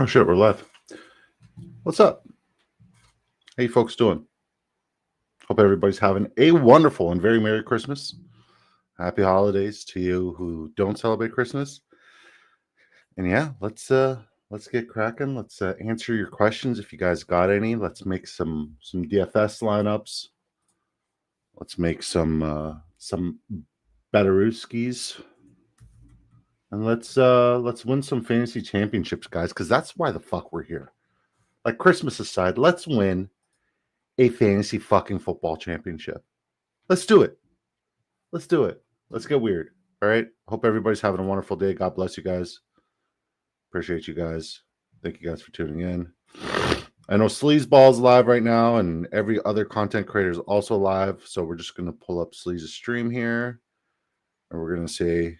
Oh shit, we're live. What's up? How you folks doing? Hope everybody's having a wonderful and very Merry Christmas. Happy holidays to you who don't celebrate Christmas. And yeah, let's get cracking. Let's answer your questions if you guys got any. Let's make some DFS lineups. Let's make some Betterooskis. And let's win some fantasy championships, guys, because that's why the fuck we're here. Like, Christmas aside, let's win a fantasy fucking football championship. Let's do it. Let's do it. Let's get weird. All right. Hope everybody's having a wonderful day. God bless you guys. Appreciate you guys. Thank you guys for tuning in. I know Sleazeball's live right now, and every other content creator is also live. So we're just going to pull up Sleaze's stream here, and we're going to say,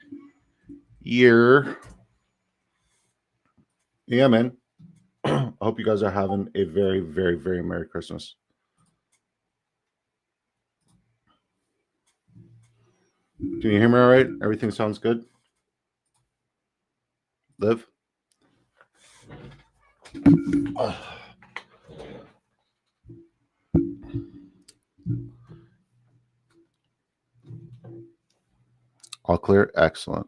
year. Yeah, man. I hope you guys are having a very, very, very Merry Christmas. Can you hear me all right? Everything sounds good? Liv? All clear? Excellent.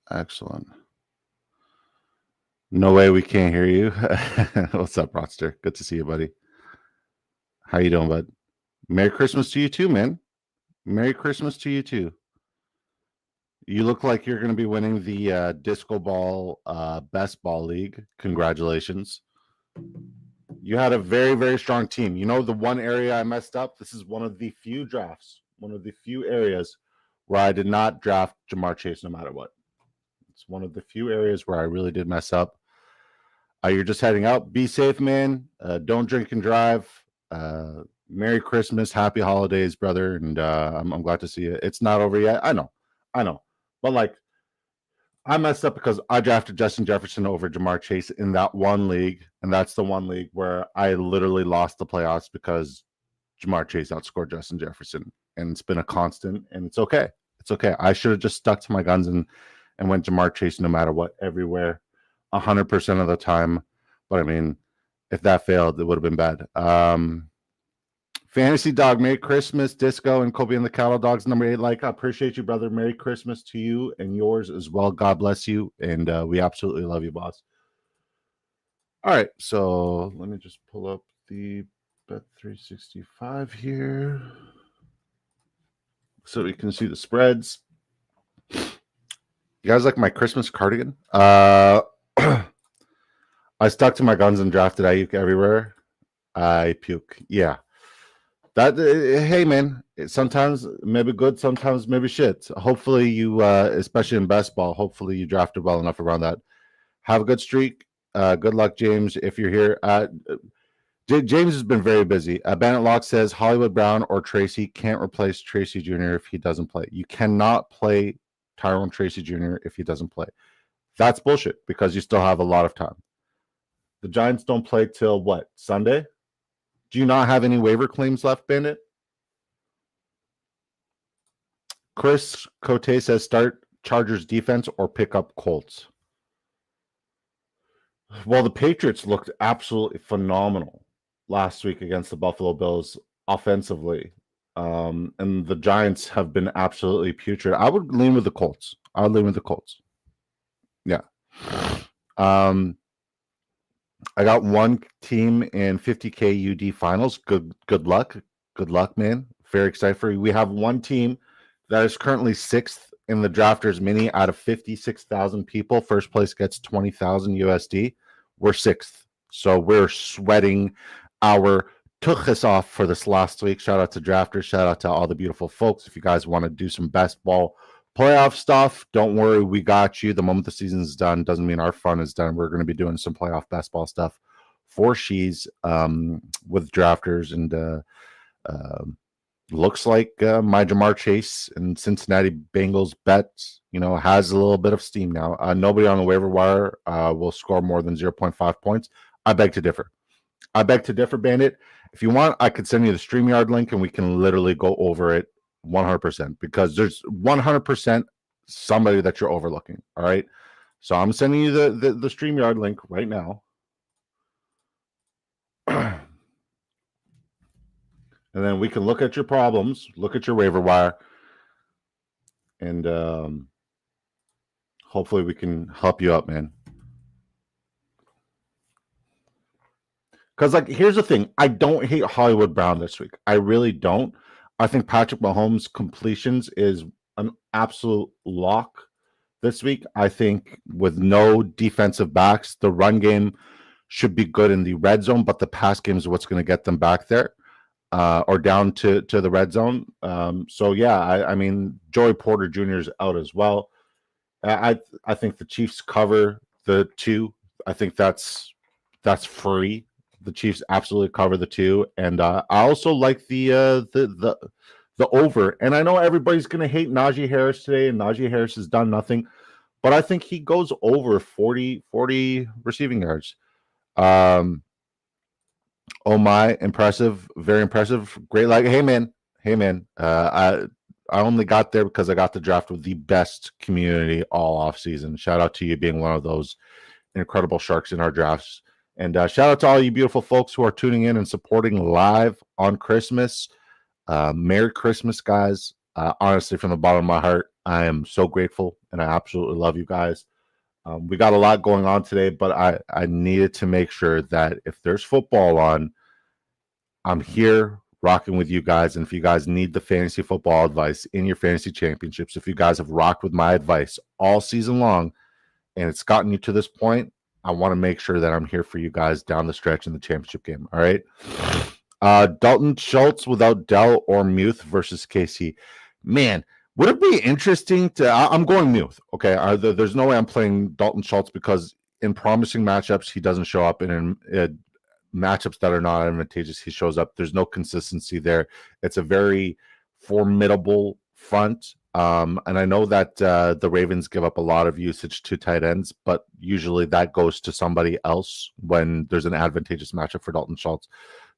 Excellent. No way we can't hear you. What's up, Rodster? Good to see you, buddy. How you doing, bud? Merry Christmas to you too, man. Merry Christmas to you too. You look like you're going to be winning the Disco Ball Best Ball League. Congratulations. You had a very, very strong team. You know, the one area I messed up, this is one of the few drafts, one of the few areas where I did not draft Jamar Chase no matter what. It's one of the few areas where I really did mess up. You're just heading out. Be safe, man. Don't drink and drive. Merry Christmas. Happy holidays, brother. And I'm glad to see you. It's not over yet. I know. But, like, I messed up because I drafted Justin Jefferson over Jamar Chase in that one league. And that's the one league where I literally lost the playoffs because Jamar Chase outscored Justin Jefferson. And it's been a constant. And it's okay. It's okay. I should have just stuck to my guns and went Jamar Chase no matter what, everywhere, 100% of the time. But, I mean, if that failed, it would have been bad. Fantasy Dog, Merry Christmas, Disco, and Kobe and the Cattle Dogs, number 8. Like, I appreciate you, brother. Merry Christmas to you and yours as well. God bless you. And we absolutely love you, boss. All right, so let me just pull up the Bet365 here so we can see the spreads. You guys like my Christmas cardigan? I stuck to my guns and drafted Ayuk everywhere. I puke. Yeah. That, hey, man, sometimes maybe good, sometimes maybe shit. Hopefully you, especially in best ball, hopefully you drafted well enough around that. Have a good streak. Good luck, James, if you're here. James has been very busy. Bandit Lock says Hollywood Brown or Tracy can't replace Tracy Jr. if he doesn't play. You cannot play Tyrone Tracy Jr. if he doesn't play. That's bullshit because you still have a lot of time. The Giants don't play till what, Sunday? Do you not have any waiver claims left, Bandit? Chris Cote says start Chargers defense or pick up Colts. Well, the Patriots looked absolutely phenomenal last week against the Buffalo Bills offensively. And the Giants have been absolutely putrid. I would lean with the Colts. Yeah. I got one team in 50K UD finals. Good luck. Good luck, man. Very excited for you. We have one team that is currently 6th in the Drafters Mini out of 56,000 people. First place gets 20,000 USD. We're 6th. So we're sweating our tuchus off for this last week. Shout out to Drafters. Shout out to all the beautiful folks. If you guys want to do some best ball playoff stuff, don't worry, we got you. The moment the season is done doesn't mean our fun is done. We're going to be doing some playoff best ball stuff for Shees with Drafters, and looks like my Jamar Chase and Cincinnati Bengals bet, has a little bit of steam now. Nobody on the waiver wire will score more than 0.5 points. I beg to differ. Bandit. If you want, I could send you the StreamYard link and we can literally go over it 100% because there's 100% somebody that you're overlooking. All right. So I'm sending you the StreamYard link right now. and then we can look at your problems, look at your waiver wire, and hopefully we can help you out, man. Because, like, here's the thing. I don't hate Hollywood Brown this week. I really don't. I think Patrick Mahomes' completions is an absolute lock this week. I think with no defensive backs, the run game should be good in the red zone, but the pass game is what's going to get them back there or down to the red zone. So, yeah, I mean, Joey Porter Jr. is out as well. I think the Chiefs cover the 2. I think that's free. The Chiefs absolutely cover the 2, and I also like the over. And I know everybody's going to hate Najee Harris today, and Najee Harris has done nothing, but I think he goes over 40 receiving yards. Oh my, impressive, very impressive, great. Like, hey man, I only got there because I got the draft with the best community all off season. Shout out to you being one of those incredible sharks in our drafts. And shout out to all you beautiful folks who are tuning in and supporting live on Christmas. Merry Christmas, guys. Honestly, from the bottom of my heart, I am so grateful, and I absolutely love you guys. We got a lot going on today, but I needed to make sure that if there's football on, I'm here rocking with you guys. And if you guys need the fantasy football advice in your fantasy championships, if you guys have rocked with my advice all season long and it's gotten you to this point, I want to make sure that I'm here for you guys down the stretch in the championship game. All right. Dalton Schultz without Dell or Muth versus KC. Man, would it be interesting to? I'm going Muth. Okay. There's no way I'm playing Dalton Schultz because in promising matchups, he doesn't show up. And in matchups that are not advantageous, he shows up. There's no consistency there. It's a very formidable front. And I know that the Ravens give up a lot of usage to tight ends, but usually that goes to somebody else when there's an advantageous matchup for Dalton Schultz.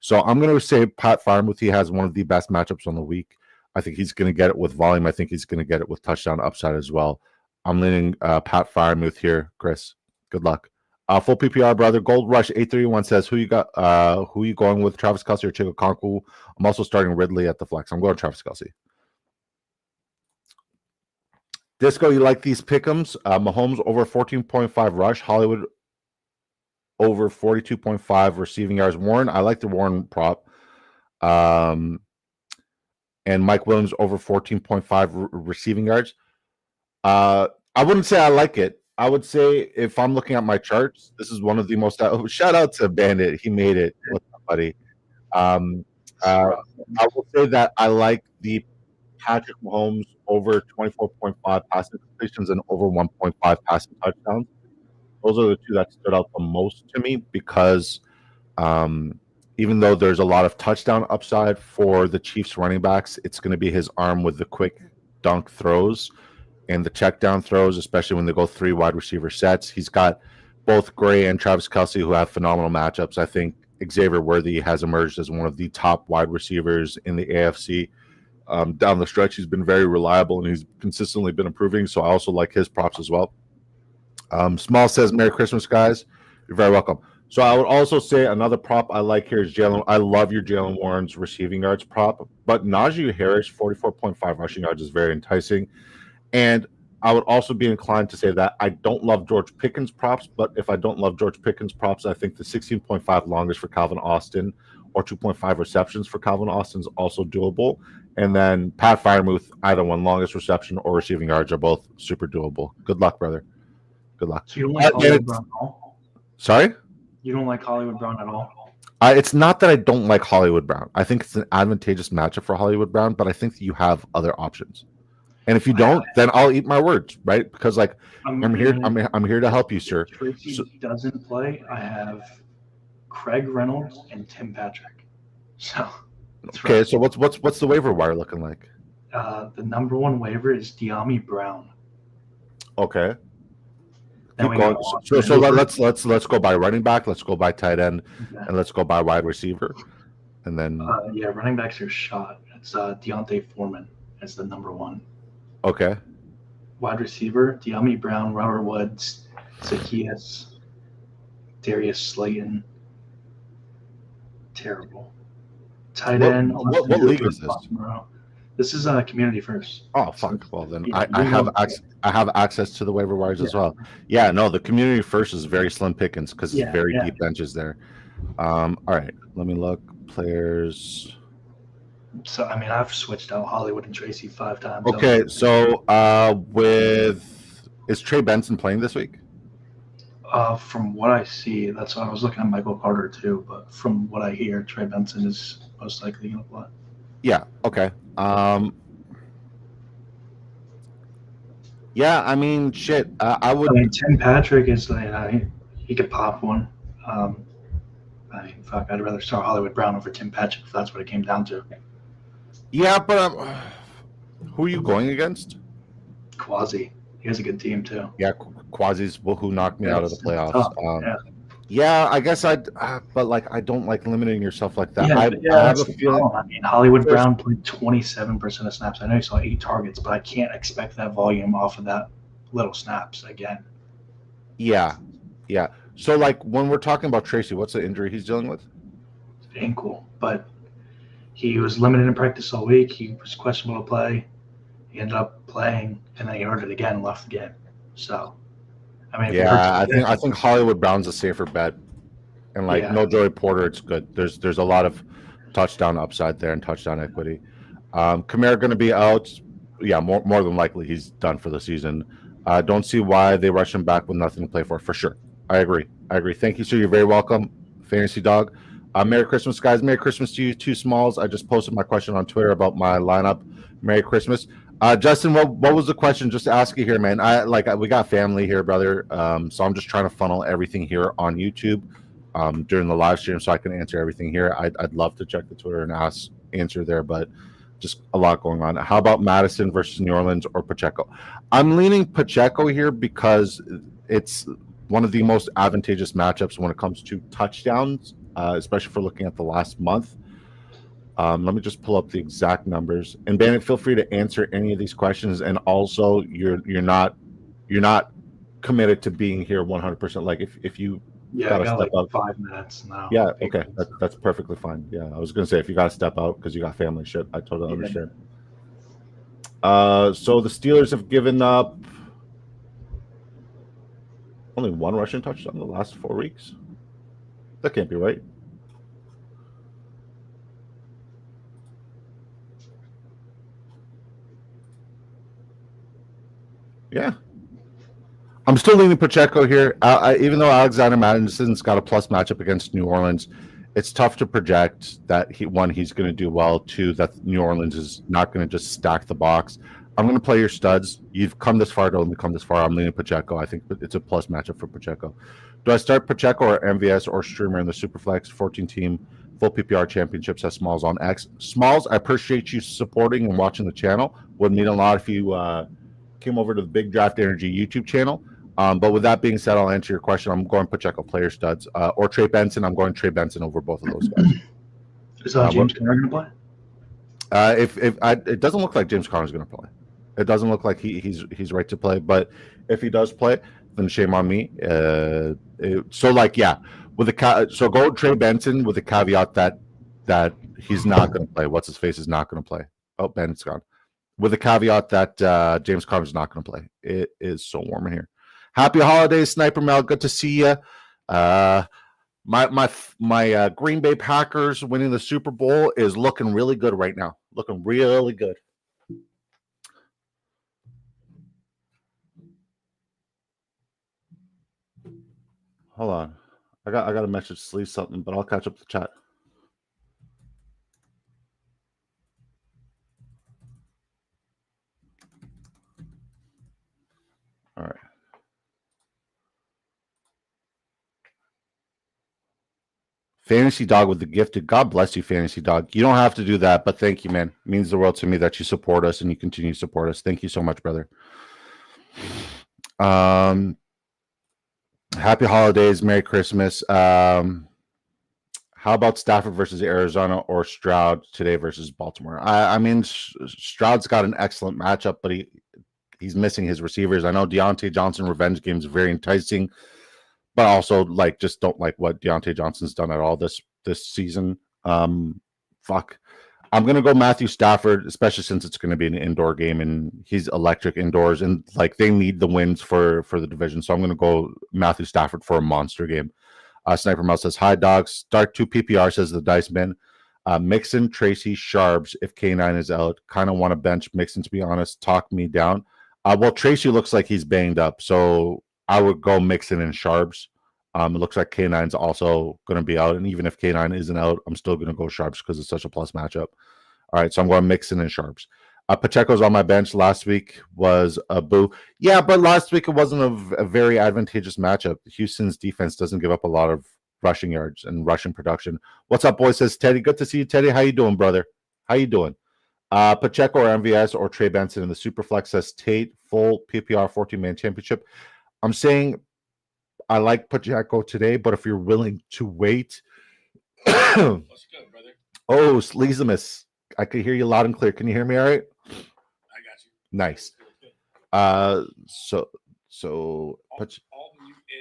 So I'm going to say Pat Freiermuth. He has one of the best matchups on the week. I think he's going to get it with volume. I think he's going to get it with touchdown upside as well. I'm leaning Pat Freiermuth here, Chris. Good luck. Full PPR, brother. Gold Rush 831 says, who you going with, Travis Kelce or Chico Conku? I'm also starting Ridley at the flex. I'm going Travis Kelce. Disco, you like these pick'ems? Mahomes over 14.5 rush. Hollywood over 42.5 receiving yards. Warren, I like the Warren prop. And Mike Williams over 14.5 receiving yards. I wouldn't say I like it. I would say if I'm looking at my charts, this is one of the most. Shout out to Bandit. He made it. What's up, buddy? I will say that I like the Patrick Mahomes over 24.5 passing completions and over 1.5 passing touchdowns. Those are the two that stood out the most to me because even though there's a lot of touchdown upside for the Chiefs running backs, it's going to be his arm with the quick dunk throws and the check down throws, especially when they go 3 wide receiver sets. He's got both Gray and Travis Kelce who have phenomenal matchups. I think Xavier Worthy has emerged as one of the top wide receivers in the AFC. Down the stretch, he's been very reliable and he's consistently been improving. So I also like his props as well. Small says, Merry Christmas, guys. You're very welcome. So I would also say another prop I like here is Jalen. I love your Jalen Warren's receiving yards prop, but Najee Harris, 44.5 rushing yards is very enticing. And I would also be inclined to say that I don't love George Pickens props, but if I don't love George Pickens props, I think the 16.5 longest for Calvin Austin or 2.5 receptions for Calvin Austin is also doable. And then Pat Freiermuth, either one, longest reception or receiving yards are both super doable. Good luck, brother. Good luck. So you don't like Hollywood Brown at all? Sorry? You don't like Hollywood Brown at all? It's not that I don't like Hollywood Brown. I think it's an advantageous matchup for Hollywood Brown, but I think that you have other options. And if you don't, then I'll eat my words, right? Because like I'm here to help you, sir. If Tracy doesn't play, I have Craig Reynolds and Tim Patrick. So okay, so what's the waiver wire looking like? The number one waiver is De'Ami Brown. Okay. Keep going. So let's go by running back, let's go by tight end, and let's go by wide receiver. And then running backs are shot. It's Deontay Foreman as the number one. Okay. Wide receiver, De'Ami Brown, Robert Woods, Zacchaeus, Darius Slayton. Terrible. Tight end. What league is this? This is community first. Oh fuck! Well then, Yeah, I have access to the waiver wires as well. Yeah, no, the community first is very slim pickings because it's very deep benches there. All right, let me look players. So I mean, I've switched out Hollywood and Tracy 5 times. Okay, so is Trey Benson playing this week? From what I see, that's why I was looking at Michael Carter too. But from what I hear, Trey Benson is most likely going to play. Yeah. Okay. Yeah. I mean, shit. I would. I mean, Tim Patrick is he could pop one. I mean, fuck. I'd rather start Hollywood Brown over Tim Patrick if that's what it came down to. Yeah, but who are you going against? Quasi. He has a good team too. Yeah, Quasi's who knocked me out of the playoffs. Yeah, I guess but like I don't like limiting yourself like that. Yeah, I have a feeling. I mean, Hollywood Brown played 27% of snaps. I know he saw 8 targets, but I can't expect that volume off of that little snaps again. Yeah. So like when we're talking about Tracy, what's the injury he's dealing with? Ankle, but he was limited in practice all week. He was questionable to play. He ended up playing, and then he hurt it again and left the game. So, I mean, I think Hollywood Brown's a safer bet, and no Joey Porter, it's good. There's a lot of touchdown upside there and touchdown equity. Kamara going to be out. Yeah, more than likely he's done for the season. Don't see why they rush him back with nothing to play for sure. I agree. Thank you, sir. You're very welcome, Fantasy Dog. Merry Christmas, guys. Merry Christmas to you, 2 Smalls. I just posted my question on Twitter about my lineup. Merry Christmas. Justin, what was the question? Just to ask you here, man. We got family here, brother. So I'm just trying to funnel everything here on YouTube during the live stream so I can answer everything here. I'd love to check the Twitter and answer there, but just a lot going on. How about Madison versus New Orleans or Pacheco? I'm leaning Pacheco here because it's one of the most advantageous matchups when it comes to touchdowns, especially for looking at the last month. Let me just pull up the exact numbers. And Bandit, feel free to answer any of these questions. And also, you're not committed to being here 100%. Like if you got like 5 minutes now. Yeah, okay, that's perfectly fine. Yeah, I was gonna say if you got to step out because you got family shit, I totally understand. So the Steelers have given up only 1 rushing touchdown in the last 4 weeks. That can't be right. Yeah. I'm still leaning Pacheco here. Even though Alexander Madison's got a plus matchup against New Orleans, it's tough to project that he's going to do well. 2, that New Orleans is not going to just stack the box. I'm going to play your studs. You've come this far, don't come this far. I'm leaning Pacheco. I think it's a plus matchup for Pacheco. Do I start Pacheco or MVS or Streamer in the Superflex 14-team full PPR championships as Smalls on X? Smalls, I appreciate you supporting and watching the channel. Would mean a lot if you came over to the Big Draft Energy YouTube channel. But with that being said, I'll answer your question. I'm going Pacheco player studs or Trey Benson. I'm going Trey Benson over both of those guys. Is James Conner going to play? It doesn't look like James Conner is going to play. It doesn't look like he's right to play. But if he does play, then shame on me. So go Trey Benson with the caveat that he's not going to play. What's his face is not going to play. Oh, Ben's gone. With the caveat that James Conner is not going to play. It is so warm in here. Happy holidays, Sniper Mel. Good to see you. My Green Bay Packers winning the Super Bowl is looking really good right now. Looking really good. Hold on. I got a message to sleeve something, but I'll catch up the chat. All right. Fantasy Dog with the gifted. God bless you, Fantasy Dog. You don't have to do that, but thank you, man. It means the world to me that you support us and you continue to support us. Thank you so much, brother. Happy holidays. Merry Christmas. How about Stafford versus Arizona or Stroud today versus Baltimore? I mean, Stroud's got an excellent matchup, but he's missing his receivers. I know Deontay Johnson revenge game is very enticing, but also just don't like what Deontay Johnson's done at all this season. fuck. I'm gonna go Matthew Stafford, especially since it's going to be an indoor game and he's electric indoors, and like they need the wins for the division. So I'm gonna go Matthew Stafford for a monster game. Sniper Mouse says hi dogs. Start 2 PPR says the Dice Man. Mixon, Tracy, Sharps. If K9 is out, kind of want to bench Mixon to be honest. Talk me down. Well, Tracy looks like he's banged up, so I would go Mixon and Sharps. It looks like K9's also going to be out, and even if K9 isn't out, I'm still going to go Sharps because it's such a plus matchup. All right, so I'm going Mixon and Sharps. Pacheco's on my bench. Last week was a boo. Yeah, but last week it wasn't a very advantageous matchup. Houston's defense doesn't give up a lot of rushing yards and rushing production. What's up, boys? Says Teddy. Good to see you, Teddy. How you doing, brother? How you doing? Pacheco or MVS or Trey Benson in the Superflex says Tate, full PPR 14-man championship. I'm saying I like Pacheco today, but if you're willing to wait. Let's go, brother. Oh, Sleazimus. I can hear you loud and clear. Can you hear me all right? I got you. Nice. All mute in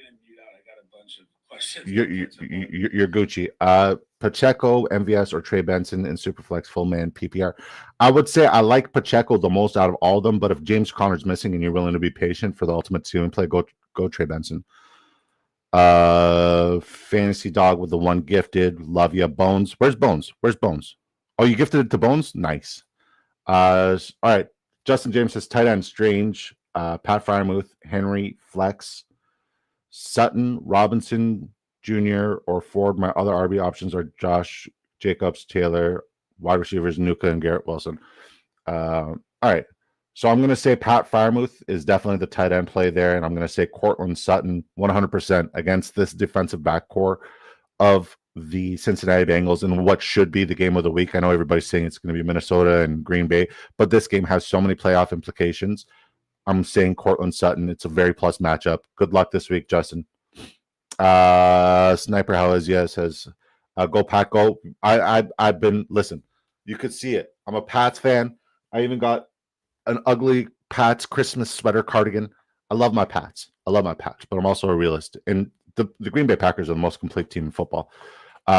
and mute out. I got a bunch of questions. You're Gucci. Pacheco, MVS, or Trey Benson in Superflex full man PPR. I would say I like Pacheco the most out of all of them, but if James Conner's missing and you're willing to be patient for the ultimate ceiling play, go Trey Benson. Fantasy Dog with the one gifted. Love ya. Bones. Where's Bones? Oh, you gifted it to Bones? Nice. All right. Justin James says tight end Strange, Pat Fryermuth, Henry, Flex, Sutton, Robinson Jr., or Ford. My other RB options are Josh Jacobs, Taylor, wide receivers, Nuka, and Garrett Wilson. All right. So I'm going to say Pat Fryermuth is definitely the tight end play there, and I'm going to say Cortland Sutton 100% against this defensive backcourt of the Cincinnati Bengals in what should be the game of the week. I know everybody's saying it's going to be Minnesota and Green Bay, but this game has so many playoff implications. I'm saying Cortland Sutton. It's a very plus matchup. Good luck this week, Justin. Sniper Halazia says, go Pat, go. I've been, listen, you could see it. I'm a Pats fan. I even got an ugly Pats Christmas sweater cardigan. I love my Pats, but I'm also a realist. And the Green Bay Packers are the most complete team in football. We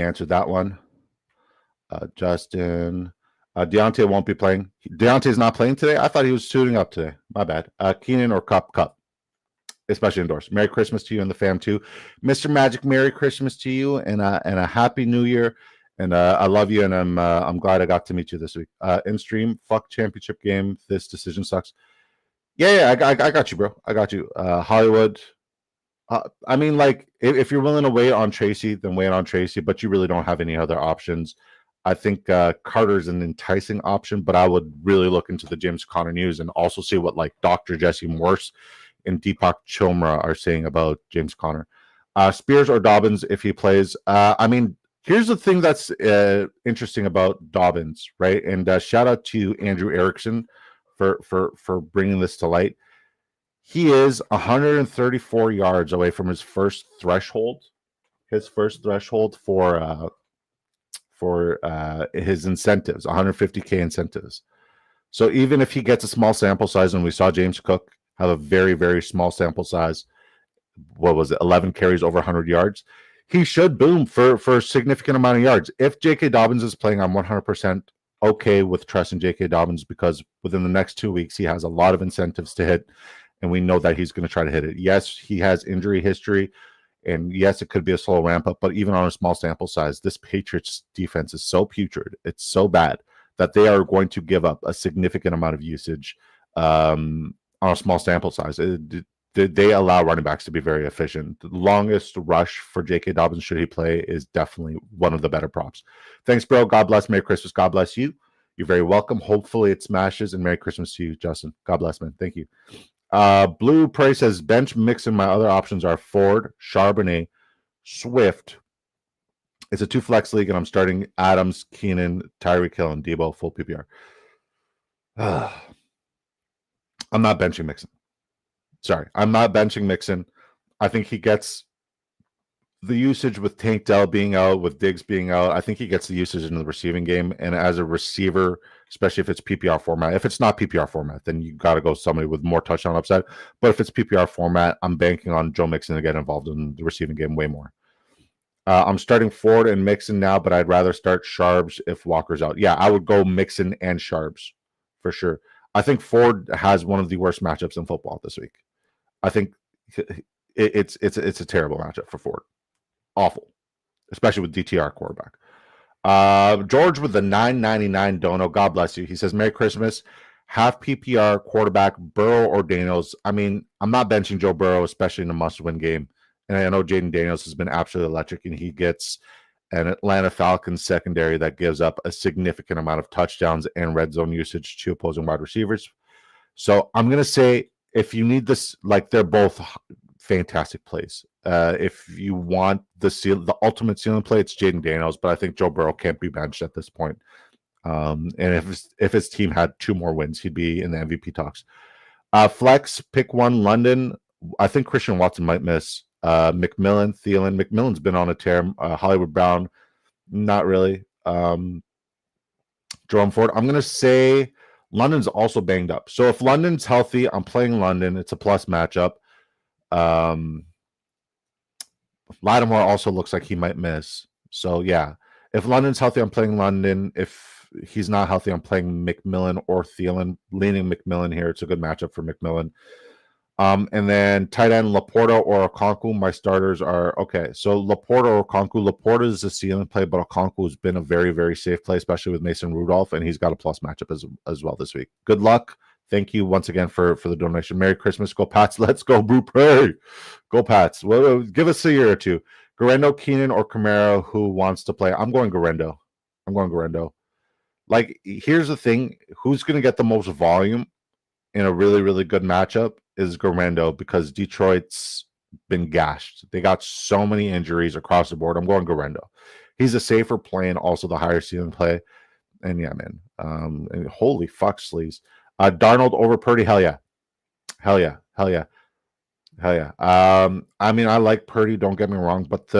answered that one. Justin. Deontay won't be playing. Deontay's not playing today? I thought he was suiting up today. My bad. Keenan or Cup. Especially indoors. Merry Christmas to you and the fam too. Mr. Magic, Merry Christmas to you and a Happy New Year. And I love you, and I'm glad I got to meet you this week. In stream, fuck championship game. This decision sucks. Yeah, I got you, bro. I got you. Hollywood. I mean, like, if you're willing to wait on Tracy, then wait on Tracy, but you really don't have any other options. I think Carter's an enticing option, but I would really look into the James Conner news and also see what, like, Dr. Jesse Morse and Deepak Chopra are saying about James Conner. Spears or Dobbins if he plays. I mean, here's the thing that's interesting about Dobbins, right? And shout out to Andrew Erickson for bringing this to light. He is 134 yards away from his first threshold. His first threshold for his incentives, 150K incentives. So even if he gets a small sample size, and we saw James Cook have a very, very small sample size, what was it, 11 carries over 100 yards, he should boom for a significant amount of yards. If J.K. Dobbins is playing, I'm 100% okay with trusting J.K. Dobbins because within the next 2 weeks, he has a lot of incentives to hit, and we know that he's going to try to hit it. Yes, he has injury history, and yes, it could be a slow ramp up, but even on a small sample size, this Patriots defense is so putrid. It's so bad that they are going to give up a significant amount of usage on a small sample size. They allow running backs to be very efficient. The longest rush for J.K. Dobbins, should he play, is definitely one of the better props. Thanks, bro. God bless. Merry Christmas. God bless you. You're very welcome. Hopefully it smashes, and Merry Christmas to you, Justin. God bless, man. Thank you. Blue Prey says, bench mix and my other options are Ford, Charbonnet, Swift. It's a 2-flex league, and I'm starting Adams, Keenan, Tyreek Hill, and Debo, full PPR. I'm not benching Mixon. Sorry, I'm not benching Mixon. I think he gets the usage with Tank Dell being out, with Diggs being out. I think he gets the usage in the receiving game. And as a receiver, especially if it's PPR format, if it's not PPR format, then you got to go somebody with more touchdown upside. But if it's PPR format, I'm banking on Joe Mixon to get involved in the receiving game way more. I'm starting Ford and Mixon now, but I'd rather start Sharps if Walker's out. Yeah, I would go Mixon and Sharps for sure. I think Ford has one of the worst matchups in football this week. I think it's a terrible matchup for Ford. Awful, especially with DTR quarterback. George with the $9.99 dono. God bless you. He says, Merry Christmas. Half PPR quarterback, Burrow or Daniels. I mean, I'm not benching Joe Burrow, especially in a must-win game. And I know Jaden Daniels has been absolutely electric, and he gets an Atlanta Falcons secondary that gives up a significant amount of touchdowns and red zone usage to opposing wide receivers. So I'm going to say if you need this, like they're both fantastic plays. If you want the ultimate ceiling play, it's Jaden Daniels, but I think Joe Burrow can't be benched at this point. And if his team had 2 more wins, he'd be in the MVP talks. Flex, pick one, London. I think Christian Watson might miss. McMillan, Thielen. McMillan's been on a tear. Hollywood Brown, not really. Jerome Ford. I'm going to say London's also banged up. So if London's healthy, I'm playing London. It's a plus matchup. Lattimore also looks like he might miss. So yeah, if London's healthy, I'm playing London. If he's not healthy, I'm playing McMillan or Thielen. Leaning McMillan here. It's a good matchup for McMillan. And then tight end Laporta or Okonkwo. My starters are okay. So Laporta or Okonkwo. Laporta is a ceiling play, but Okonkwo has been a very, very safe play, especially with Mason Rudolph, and he's got a plus matchup as well this week. Good luck. Thank you once again for the donation. Merry Christmas. Go Pats. Let's go, Brew Prairie. Go Pats. Well, give us a year or two. Garendo, Keenan, or Camaro, who wants to play? I'm going Garendo. Like, here's the thing. Who's going to get the most volume in a really, really good matchup is Garendo, because Detroit's been gashed. They got so many injuries across the board. I'm going Garendo. He's a safer play and also the higher ceiling play. And yeah, man. And holy fuck, sleaze. Darnold over Purdy. Hell yeah. I mean, I like Purdy, don't get me wrong, but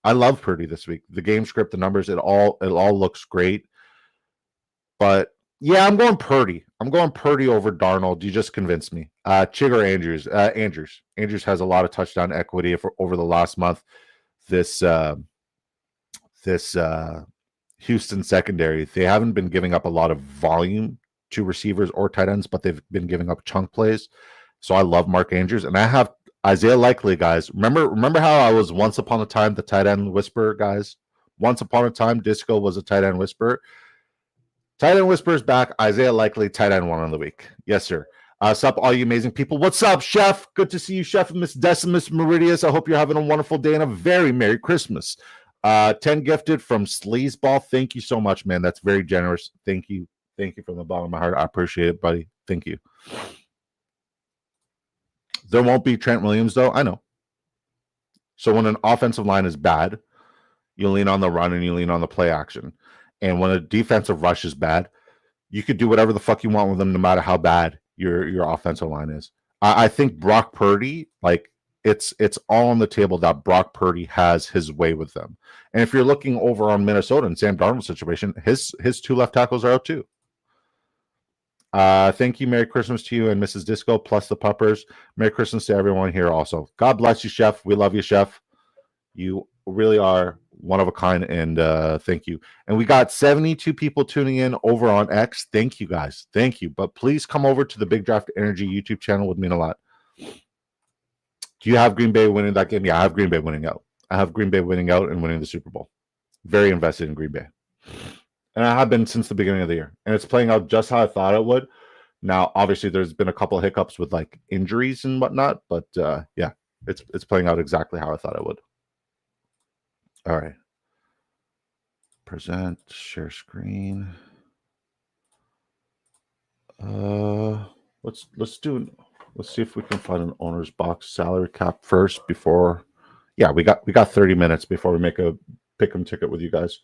I love Purdy this week. The game script, the numbers, it all looks great. But yeah, I'm going Purdy. I'm going Purdy over Darnold. You just convinced me. Chigger Andrews. Andrews has a lot of touchdown equity over the last month. This Houston secondary, they haven't been giving up a lot of volume to receivers or tight ends, but they've been giving up chunk plays. So I love Mark Andrews, and I have Isaiah Likely, guys. Remember how I was once upon a time the tight end whisperer, guys? Once upon a time, Disco was a tight end whisperer. Tight end whispers back. Isaiah Likely, tight end 1 of the week. Yes, sir. What's up, all you amazing people? What's up, Chef? Good to see you, Chef and Miss Decimus Meridius. I hope you're having a wonderful day and a very Merry Christmas. 10 gifted from Sleazeball. Thank you so much, man. That's very generous. Thank you. Thank you from the bottom of my heart. I appreciate it, buddy. Thank you. There won't be Trent Williams, though. I know. So when an offensive line is bad, you lean on the run and you lean on the play action. And when a defensive rush is bad, you could do whatever the fuck you want with them, no matter how bad your offensive line is. I think Brock Purdy, like, it's all on the table that Brock Purdy has his way with them. And if you're looking over on Minnesota and Sam Darnold's situation, his 2 left tackles are out too. Thank you. Merry Christmas to you and Mrs. Disco, plus the puppers. Merry Christmas to everyone here also. God bless you, Chef. We love you, Chef. You really are one of a kind, and thank you. And we got 72 people tuning in over on X. Thank you, guys. Thank you. But please come over to the Big Draft Energy YouTube channel. Would mean a lot. Do you have Green Bay winning that game? Yeah, I have Green Bay winning out. I have Green Bay winning out and winning the Super Bowl. Very invested in Green Bay. And I have been since the beginning of the year. And it's playing out just how I thought it would. Now, obviously, there's been a couple of hiccups with like injuries and whatnot. But yeah, it's playing out exactly how I thought it would. All right. Present, share screen. Let's see if we can find an owner's box salary cap first before. Yeah, we got 30 minutes before we make a pick 'em ticket with you guys.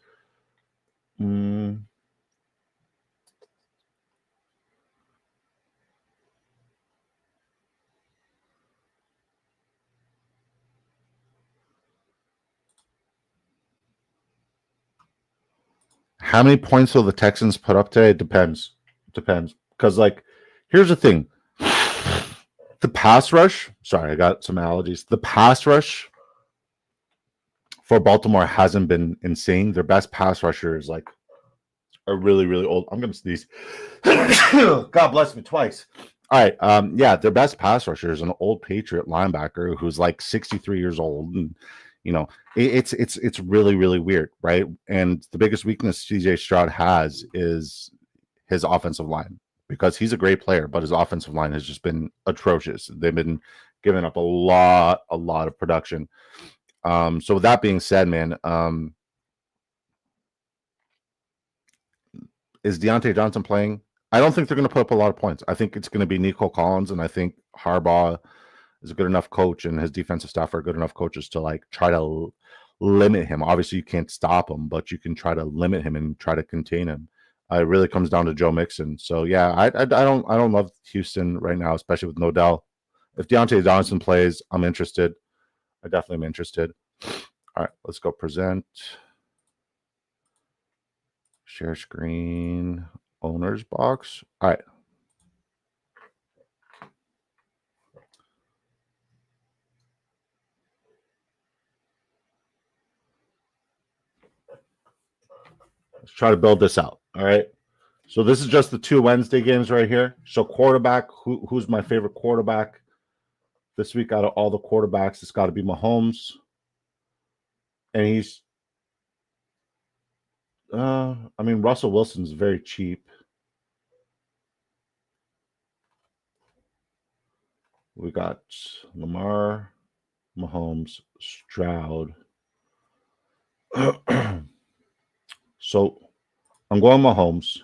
How many points will the Texans put up today? It depends. Because, like, here's the thing. The pass rush. Sorry, I got some allergies. The pass rush for Baltimore hasn't been insane. Their best pass rusher is like a really, really old. I'm going to sneeze. God bless me twice. All right. Yeah, their best pass rusher is an old Patriot linebacker who's like 63 years old. And, you know, it's really, really weird, right? And the biggest weakness CJ Stroud has is his offensive line, because he's a great player, but his offensive line has just been atrocious. They've been giving up a lot of production. So with that being said, man, is Deontay Johnson playing? I don't think they're going to put up a lot of points. I think it's going to be Nico Collins, and I think Harbaugh is a good enough coach, and his defensive staff are good enough coaches to like try to limit him. Obviously, you can't stop him, but you can try to limit him and try to contain him. It really comes down to Joe Mixon. So yeah, I don't love Houston right now, especially with Nodell. If Deontay Johnson plays, I'm interested. I definitely am interested. All right, let's go present. Share screen, owner's box. All right. Let's try to build this out. All right. So this is just the 2 Wednesday games right here. So quarterback, who's my favorite quarterback this week out of all the quarterbacks? It's got to be Mahomes. And he's, I mean, Russell Wilson's very cheap. We got Lamar, Mahomes, Stroud. So I'm going Mahomes.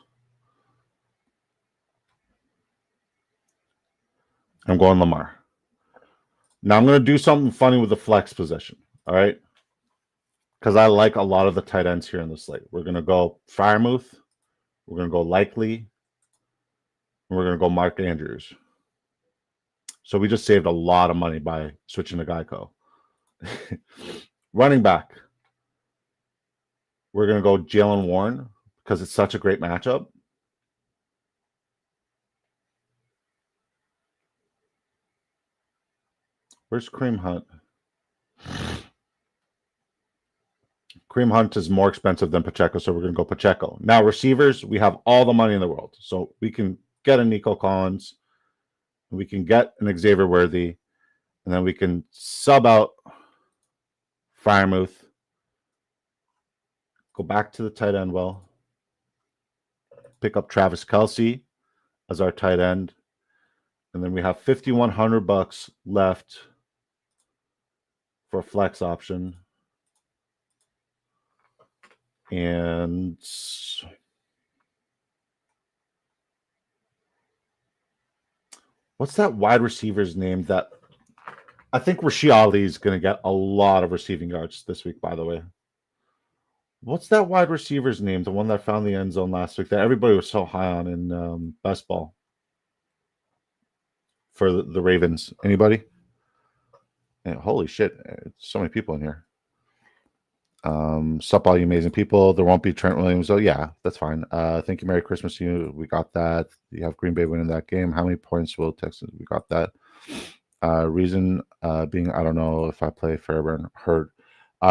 I'm going Lamar. Now I'm going to do something funny with the flex position. All right. Because I like a lot of the tight ends here in the slate. We're going to go Freiermuth. We're going to go Likely. And we're going to go Mark Andrews. So we just saved a lot of money by switching to Geico. Running back. We're going to go Jalen Warren because it's such a great matchup. Where's Kareem Hunt? Kareem Hunt is more expensive than Pacheco, so we're going to go Pacheco. Now, receivers, we have all the money in the world. So we can get a Nico Collins. We can get an Xavier Worthy. And then we can sub out Freiermuth. Go back to the tight end well. Pick up Travis Kelce as our tight end. And then we have $5,100 left for a flex option. And what's that wide receiver's name that I think Rashid Ali is going to get a lot of receiving yards this week, by the way. What's that wide receiver's name? The one that found the end zone last week that everybody was so high on in best ball for the Ravens. Anybody? And holy shit, so many people in here. Sup, all you amazing people. There won't be Trent Williams. Oh, yeah, that's fine. Thank you. Merry Christmas to you. We got that. You have Green Bay winning that game. How many points will Texans? We got that. Reason being, I don't know if I play Fairburn. Heard.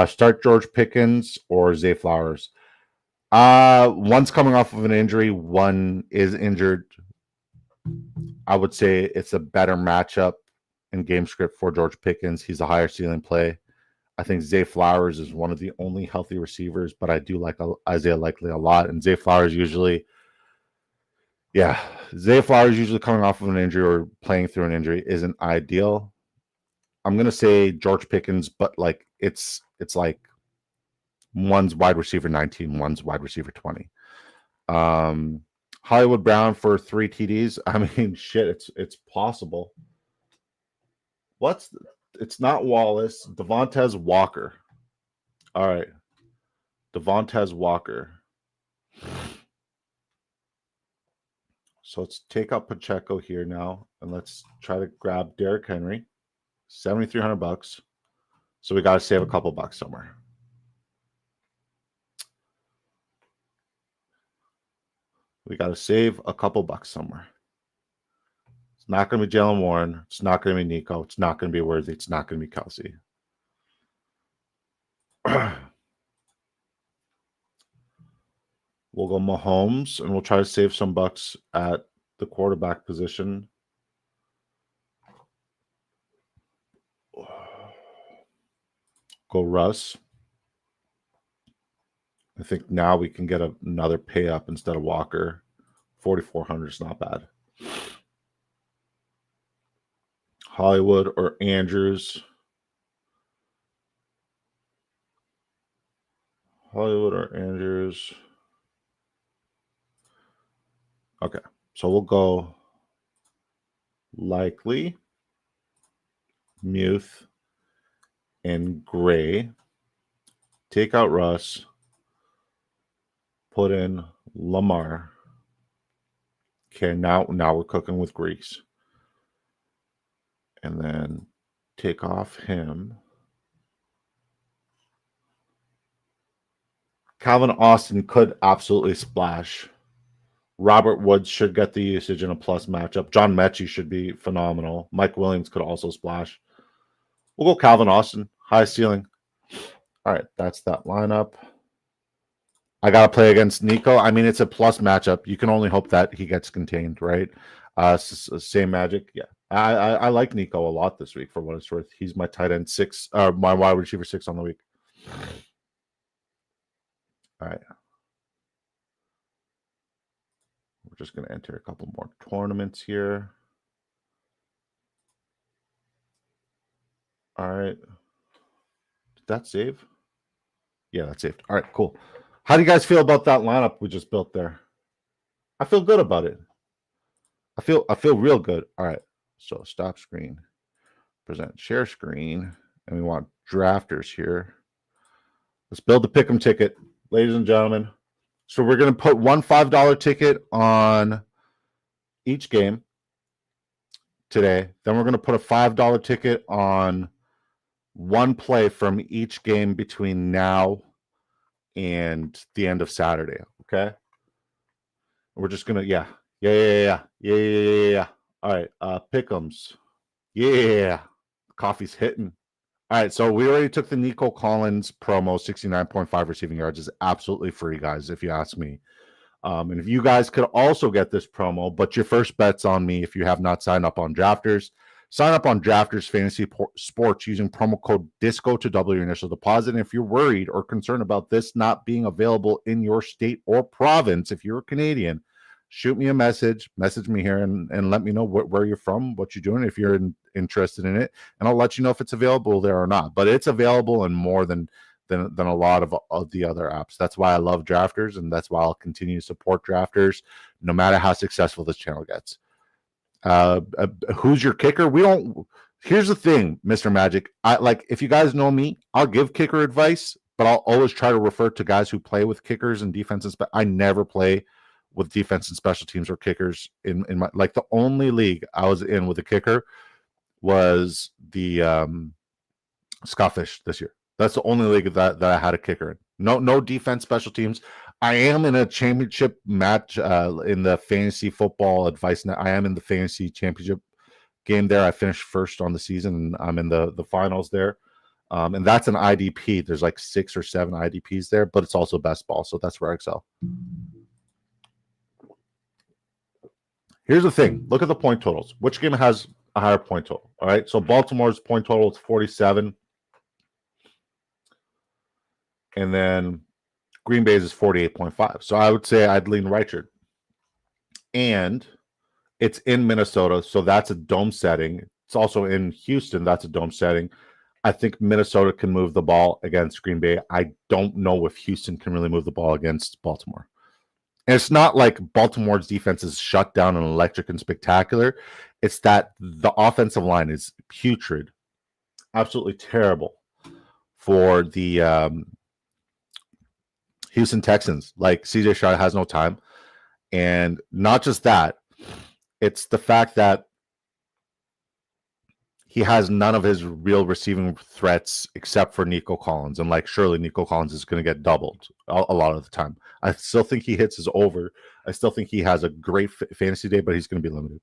Start George Pickens or Zay Flowers. One's coming off of an injury. One is injured. I would say it's a better matchup in game script for George Pickens. He's a higher ceiling play. I think Zay Flowers is one of the only healthy receivers, but I do like Isaiah Likely a lot. And Zay Flowers usually coming off of an injury or playing through an injury isn't ideal. I'm going to say George Pickens, but like it's like one's wide receiver 19, one's wide receiver 20. Hollywood Brown for 3 TDs. I mean, shit, it's possible. It's not Wallace. Devontae Walker. All right. Devontae Walker. So let's take out Pacheco here now, and let's try to grab Derrick Henry. $7,300. So we got to save a couple bucks somewhere. We got to save a couple bucks somewhere. It's not going to be Jalen Warren. It's not going to be Nico. It's not going to be Worthy. It's not going to be Kelce. We'll go Mahomes, and we'll try to save some bucks at the quarterback position. Go Russ. I think now we can get another pay up instead of Walker. 4,400 is not bad. Hollywood or Andrews. Hollywood or Andrews. Okay, so we'll go Likely, Muth, and Gray. Take out Russ. Put in Lamar. Okay, now we're cooking with grease. And then take off him. Calvin Austin could absolutely splash. Robert Woods should get the usage in a plus matchup. John Mechie should be phenomenal. Mike Williams could also splash. We'll go Calvin Austin, high ceiling. All right, that's that lineup. I got to play against Nico. I mean, it's a plus matchup. You can only hope that he gets contained, right? Same magic. Yeah. I like Nico a lot this week for what it's worth. He's my tight end 6, my wide receiver 6 on the week. All right. We're just going to enter a couple more tournaments here. All right. Did that save? Yeah, that saved. All right, cool. How do you guys feel about that lineup we just built there? I feel good about it. I feel real good. All right. So stop screen, present share screen, and we want drafters here. Let's build the pick'em ticket, ladies and gentlemen. So we're going to put one $5 ticket on each game today. Then we're going to put a $5 ticket on one play from each game between now and the end of Saturday. Okay. We're just going to, yeah. All right. Pick'ems. Yeah. Coffee's hitting. All right, so we already took the Nico Collins promo, 69.5 receiving yards is absolutely free, guys, if you ask me. And if you guys could also get this promo, but your first bet's on me if you have not signed up on Drafters. Sign up on Drafters Fantasy Sports using promo code DISCO to double your initial deposit. And if you're worried or concerned about this not being available in your state or province, if you're a Canadian, shoot me a message me here and let me know where you're from, what you're doing, if you're interested in it, and I'll let you know if it's available there or not. But it's available and more than a lot of the other apps. That's why I love Drafters, and that's why I'll continue to support Drafters no matter how successful this channel gets. Who's your kicker? Here's the thing, Mr. Magic. If you guys know me, I'll give kicker advice, but I'll always try to refer to guys who play with kickers and defense. I never play with defense and special teams or kickers in my, like, the only league I was in with a kicker was the Scottish this year. That's the only league that I had a kicker in. No defense, special teams. I am in a championship match in the fantasy football advice. I am in the fantasy championship game there. I finished first on the season, and I'm in the finals there. And that's an IDP. There's like 6 or 7 IDPs there, but it's also best ball, so that's where I excel. Here's the thing. Look at the point totals. Which game has a higher point total? All right. So Baltimore's point total is 47. And then Green Bay's is 48.5. So I would say I'd lean Reichard. And it's in Minnesota, so that's a dome setting. It's also in Houston. That's a dome setting. I think Minnesota can move the ball against Green Bay. I don't know if Houston can really move the ball against Baltimore. And it's not like Baltimore's defense is shut down and electric and spectacular. It's that the offensive line is putrid, absolutely terrible for the Houston Texans. Like, CJ Stroud has no time. And not just that, it's the fact that he has none of his real receiving threats except for Nico Collins. And surely Nico Collins is going to get doubled a lot of the time. I still think he hits his over. I still think he has a great fantasy day, but he's going to be limited.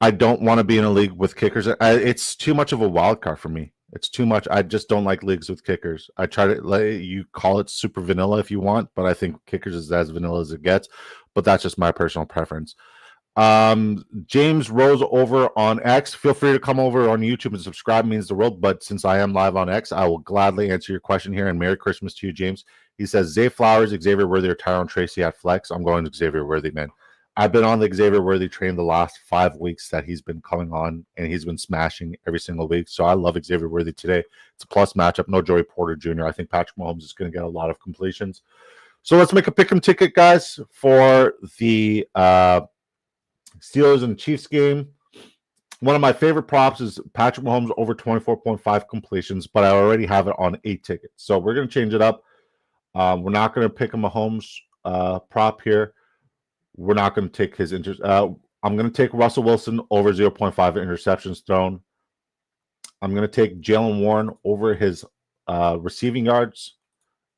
I don't want to be in a league with kickers. It's too much of a wild card for me. It's too much. I just don't like leagues with kickers. I try to let you call it super vanilla if you want, but I think kickers is as vanilla as it gets. But that's just my personal preference. James Rose over on X. Feel free to come over on YouTube and subscribe. Means the world. But since I am live on X, I will gladly answer your question here. And Merry Christmas to you, James. He says Zay Flowers, Xavier Worthy, or Tyrone Tracy at flex. I'm going to Xavier Worthy, man. I've been on the Xavier Worthy train the last 5 weeks that he's been coming on, and he's been smashing every single week. So I love Xavier Worthy today. It's a plus matchup. No Joey Porter Jr. I think Patrick Mahomes is going to get a lot of completions. So let's make a pick'em ticket, guys, for the Steelers and Chiefs game. One of my favorite props is Patrick Mahomes over 24.5 completions, but I already have it on 8 tickets. So we're going to change it up. We're not going to pick a Mahomes prop here. We're not going to take his I'm going to take Russell Wilson over 0.5 interceptions thrown. I'm going to take Jalen Warren over his receiving yards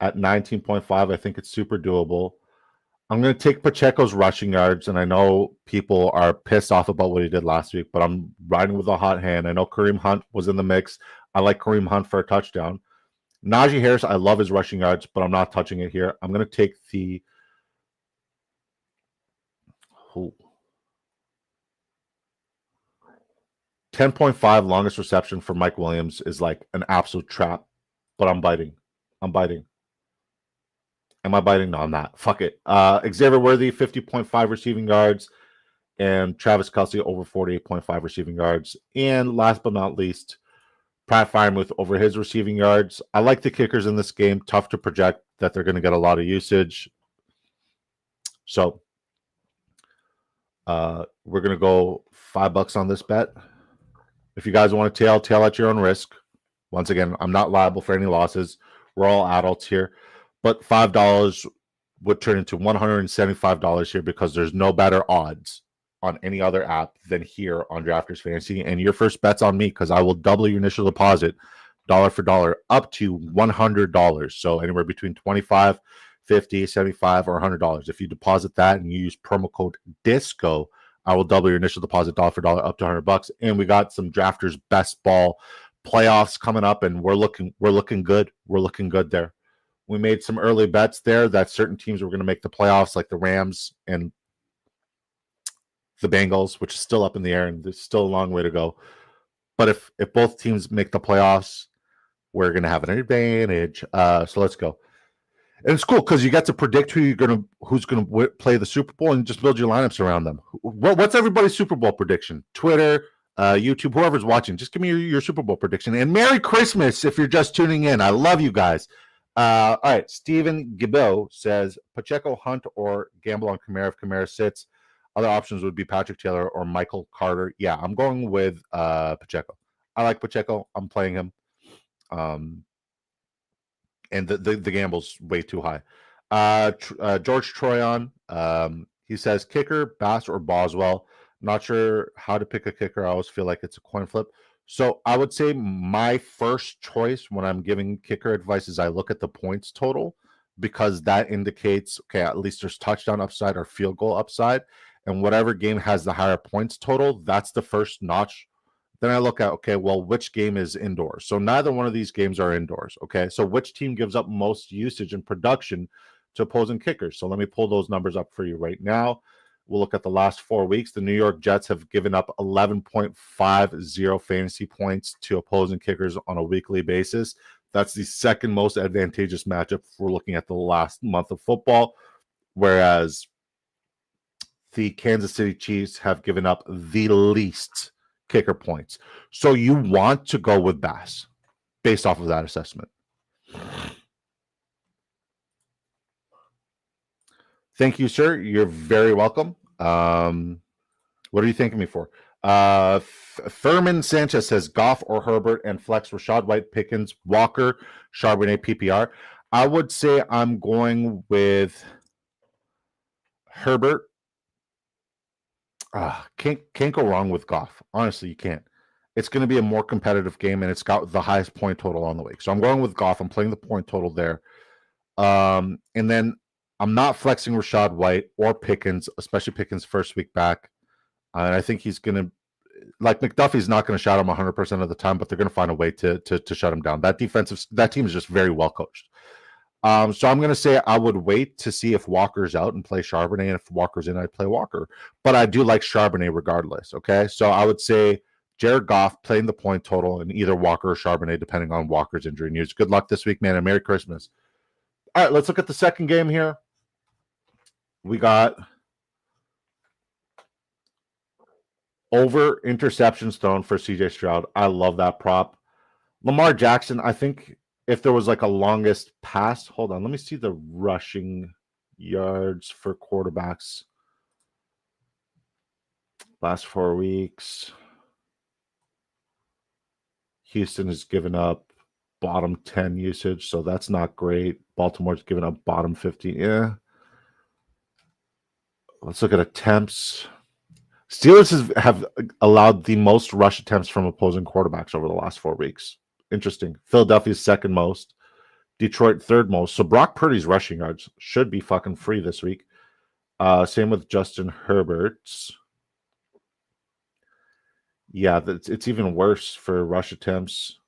at 19.5. I think it's super doable. I'm going to take Pacheco's rushing yards, and I know people are pissed off about what he did last week, but I'm riding with a hot hand. I know Kareem Hunt was in the mix. I like Kareem Hunt for a touchdown. Najee Harris, I love his rushing yards, but I'm not touching it here. I'm going to take the 10.5 longest reception for Mike Williams is like an absolute trap, but I'm biting. I'm biting. Am I biting? No, I'm not. Fuck it. Xavier Worthy, 50.5 receiving yards, and Travis Kelce over 48.5 receiving yards. And last but not least, Pat Freiermuth over his receiving yards. I like the kickers in this game. Tough to project that they're going to get a lot of usage. So we're going to go $5 on this bet. If you guys want to tail at your own risk. Once again, I'm not liable for any losses. We're all adults here. But $5 would turn into $175 here because there's no better odds on any other app than here on Drafters Fantasy. And your first bet's on me because I will double your initial deposit dollar for dollar up to $100. So anywhere between $25, $50, $75, or $100. If you deposit that and you use promo code DISCO, I will double your initial deposit dollar for dollar up to $100. And we got some Drafters Best Ball playoffs coming up, and we're looking good. We're looking good there. We made some early bets there that certain teams were going to make the playoffs, like the Rams and the Bengals, which is still up in the air, and there's still a long way to go. But if both teams make the playoffs, we're going to have an advantage. So let's go. And it's cool because you get to predict who's going to play the Super Bowl and just build your lineups around them. What's everybody's Super Bowl prediction? Twitter, YouTube, whoever's watching, just give me your Super Bowl prediction. And Merry Christmas if you're just tuning in. I love you guys. All right, Steven Gibbo says Pacheco, Hunt, or gamble on Kamara if Kamara sits. Other options would be Patrick Taylor or Michael Carter. Yeah, I'm going with Pacheco. I like Pacheco. I'm playing him. And the gamble's way too high. George Troyon, he says kicker, Bass, or Boswell. Not sure how to pick a kicker. I always feel like it's a coin flip. So I would say my first choice when I'm giving kicker advice is I look at the points total because that indicates, okay, at least there's touchdown upside or field goal upside. And whatever game has the higher points total, that's the first notch. Then I look at, okay, well, which game is indoors? So neither one of these games are indoors, okay? So which team gives up most usage and production to opposing kickers? So let me pull those numbers up for you right now. We'll look at the last 4 weeks. The New York Jets have given up 11.50 fantasy points to opposing kickers on a weekly basis. That's the second most advantageous matchup if we're looking at the last month of football, whereas the Kansas City Chiefs have given up the least kicker points. So you want to go with Bass based off of that assessment. Thank you, sir. You're very welcome. What are you thanking me for? Furman Sanchez says Goff or Herbert and flex Rashad White, Pickens, Walker, Charbonnet, PPR. I would say I'm going with Herbert. Can't go wrong with Goff. Honestly, you can't. It's going to be a more competitive game, and it's got the highest point total on the week. So I'm going with Goff. I'm playing the point total there. And then I'm not flexing Rashad White or Pickens, especially Pickens' first week back. And I think he's going to like McDuffie's not going to shut him 100% of the time, but they're going to find a way to shut him down. That team is just very well coached. So I'm going to say I would wait to see if Walker's out and play Charbonnet, and if Walker's in, I'd play Walker. But I do like Charbonnet regardless. Okay, so I would say Jared Goff playing the point total, and either Walker or Charbonnet, depending on Walker's injury news. Good luck this week, man, and Merry Christmas. All right, let's look at the second game here. We got over interceptions thrown for CJ Stroud. I love that prop. Lamar Jackson, I think if there was like a longest pass, hold on, let me see the rushing yards for quarterbacks last 4 weeks. Houston has given up bottom 10 usage, so that's not great. Baltimore's given up bottom 50. Yeah. Let's look at attempts. Steelers have allowed the most rush attempts from opposing quarterbacks over the last 4 weeks. Interesting. Philadelphia's second most. Detroit third most. So Brock Purdy's rushing yards should be fucking free this week. Same with Justin Herbert's. Yeah, it's even worse for rush attempts.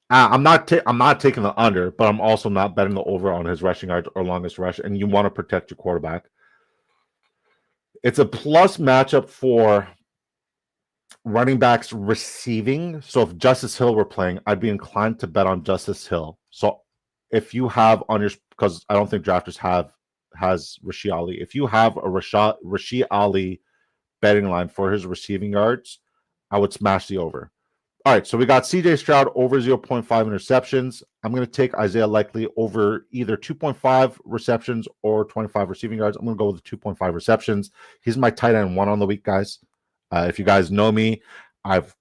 I'm not taking the under, but I'm also not betting the over on his rushing yards or longest rush. And you want to protect your quarterback. It's a plus matchup for running backs receiving. So if Justice Hill were playing, I'd be inclined to bet on Justice Hill. So if you have on your, because I don't think drafters has Rashid Ali. If you have a Rashid Ali betting line for his receiving yards, I would smash the over. All right, so we got CJ Stroud over 0.5 interceptions. I'm going to take Isaiah Likely over either 2.5 receptions or 25 receiving yards. I'm going to go with the 2.5 receptions. He's my tight end 1 on the week, guys. If you guys know me, I've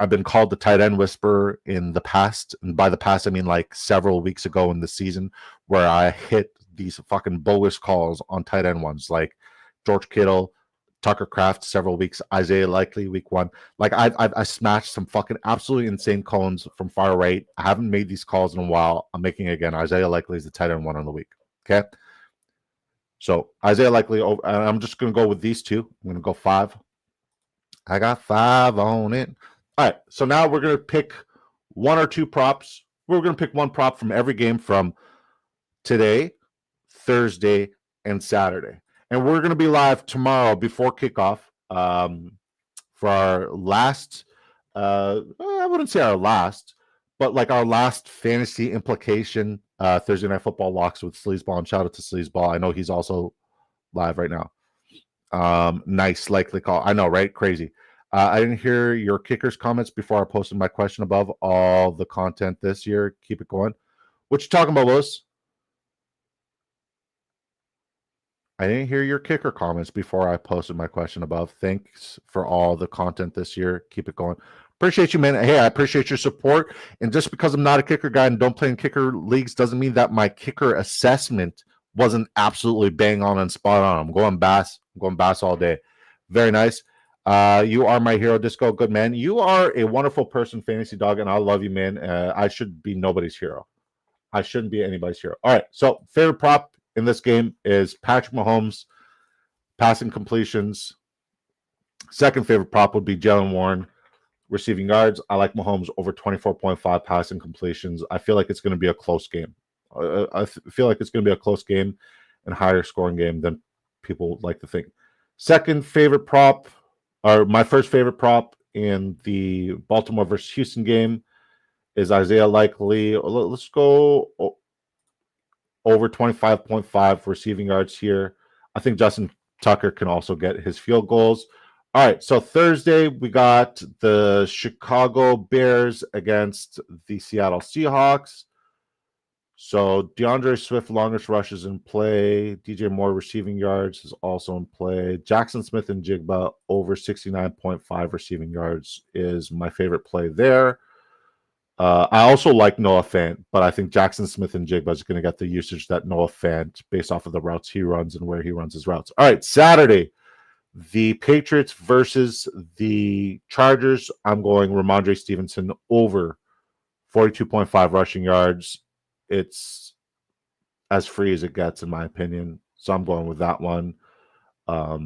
been called the tight end whisperer in the past. And by the past, I mean like several weeks ago in the season where I hit these fucking bogus calls on tight end ones like George Kittle, Tucker Kraft several weeks, Isaiah Likely week 1. Like I smashed some fucking absolutely insane cones from far right. I haven't made these calls in a while. I'm making it again. Isaiah Likely is the tight end 1 on the week. Okay. So Isaiah Likely, I'm just going to go with these two. I'm going to go 5. I got 5 on it. All right. So now we're going to pick 1 or 2 props. We're going to pick 1 prop from every game from today, Thursday, and Saturday. And we're going to be live tomorrow before kickoff for our last, I wouldn't say our last, but like our last fantasy implication Thursday Night Football locks with Sleazeball. And shout out to Sleazeball. I know he's also live right now. Nice, likely call. I know, right? Crazy. I didn't hear your kickers comments before I posted my question above all the content this year. Keep it going. What you talking about, Willis? I didn't hear your kicker comments before I posted my question above. Thanks for all the content this year. Keep it going. Appreciate you, man. Hey, I appreciate your support. And just because I'm not a kicker guy and don't play in kicker leagues doesn't mean that my kicker assessment wasn't absolutely bang on and spot on. I'm going bass all day. Very nice. You are my hero, Disco. Good man. You are a wonderful person, Fantasy Dog, and I love you, man. I should be nobody's hero. I shouldn't be anybody's hero. All right. So favorite prop in this game is Patrick Mahomes passing completions. Second favorite prop would be Jalen Warren receiving yards. I like Mahomes over 24.5 passing completions. I feel like it's going to be a close game. I feel like it's going to be a close game and higher scoring game than people like to think. Second favorite prop, or my first favorite prop in the Baltimore versus Houston game is Isaiah Likely. Let's go over 25.5 receiving yards here. I think Justin Tucker can also get his field goals. All right, so Thursday we got the Chicago Bears against the Seattle Seahawks. So DeAndre Swift, longest rushes in play. DJ Moore, receiving yards, is also in play. Jackson Smith and Jigba over 69.5 receiving yards is my favorite play there. I also like Noah Fant, but I think Jackson Smith and Jigba is going to get the usage that Noah Fant based off of the routes he runs and where he runs his routes. All right, Saturday, the Patriots versus the Chargers. I'm going Ramondre Stevenson over 42.5 rushing yards. It's as free as it gets, in my opinion. So I'm going with that one. All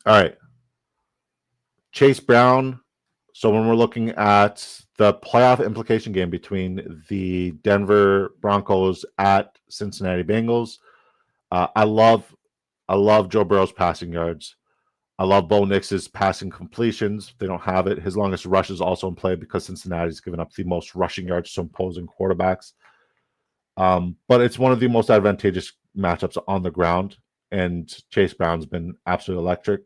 right. Chase Brown. So when we're looking at the playoff implication game between the Denver Broncos at Cincinnati Bengals, I love Joe Burrow's passing yards. I love Bo Nix's passing completions. They don't have it. His longest rush is also in play because Cincinnati's given up the most rushing yards to opposing quarterbacks. But it's one of the most advantageous matchups on the ground, and Chase Brown's been absolutely electric.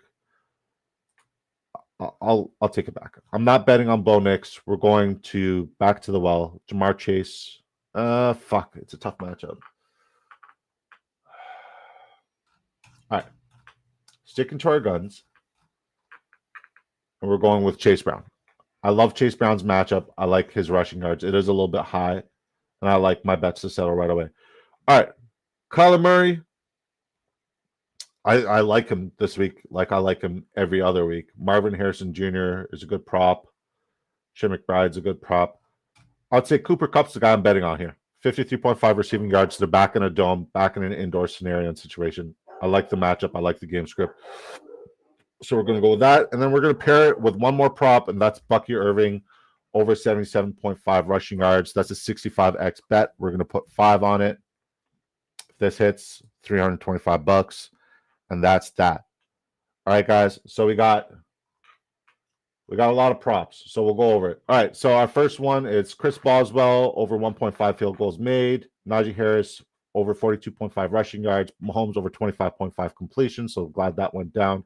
I'll take it back. I'm not betting on Bo Nix. We're going to back to the well. Jamar Chase. It's a tough matchup. All right. Sticking to our guns. And we're going with Chase Brown. I love Chase Brown's matchup. I like his rushing yards. It is a little bit high, and I like my bets to settle right away. All right. Kyler Murray. I like him this week like I like him every other week. Marvin Harrison Jr. is a good prop. Shem McBride's a good prop. I'd say Cooper Kupp's the guy I'm betting on here. 53.5 receiving yards. They're back in a dome, back in an indoor scenario and situation. I like the matchup. I like the game script. So we're going to go with that. And then we're going to pair it with one more prop, and that's Bucky Irving over 77.5 rushing yards. That's a 65x bet. We're going to put 5 on it. If this hits, $325. And that's that. All right, guys. So we got a lot of props. So we'll go over it. All right. So our first one is Chris Boswell over 1.5 field goals made. Najee Harris over 42.5 rushing yards. Mahomes over 25.5 completions. So glad that went down.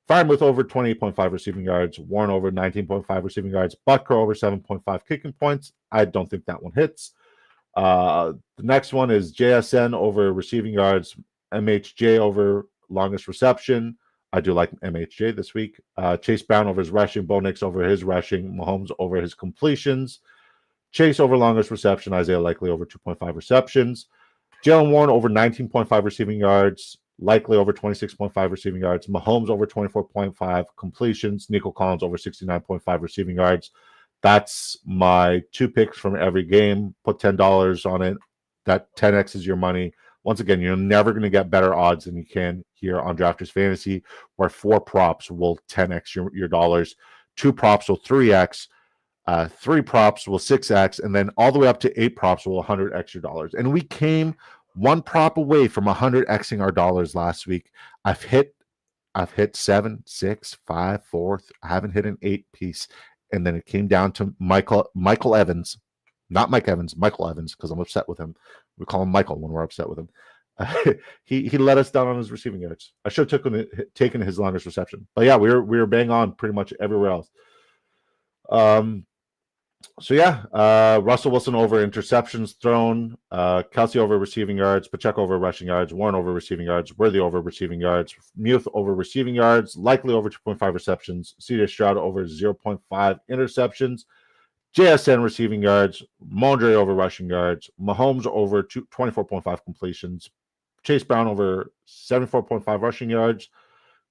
Freiermuth over 28.5 receiving yards. Warren over 19.5 receiving yards. Butker over 7.5 kicking points. I don't think that one hits. The next one is JSN over receiving yards. MHJ over longest reception. I do like MHJ this week. Chase Brown over his rushing. Bo Nix over his rushing. Mahomes over his completions. Chase over longest reception. Isaiah Likely over 2.5 receptions. Jalen Warren over 19.5 receiving yards. Likely over 26.5 receiving yards. Mahomes over 24.5 completions. Nico Collins over 69.5 receiving yards. That's my 2 picks from every game. Put $10 on it. That 10x is your money. Once again, you're never going to get better odds than you can here on Drafters Fantasy, where 4 props will 10x your dollars, 2 props will 3x, 3 props will 6x, and then all the way up to 8 props will 100x your dollars. And we came 1 prop away from 100xing our dollars last week. I've hit 7, 6, 5, 4. I haven't hit an 8 piece, and then it came down to Michael Evans. Not Mike Evans, Michael Evans, because I'm upset with him. We call him Michael when we're upset with him. He let us down on his receiving yards. I should have taken his longest reception. But yeah, we were bang on pretty much everywhere else. Russell Wilson over interceptions thrown. Kelsey over receiving yards. Pacheco over rushing yards. Warren over receiving yards. Worthy over receiving yards. Muth over receiving yards. Likely over 2.5 receptions. CJ Stroud over 0.5 interceptions. JSN receiving yards, Mondre over rushing yards, Mahomes over 24.5 completions, Chase Brown over 74.5 rushing yards,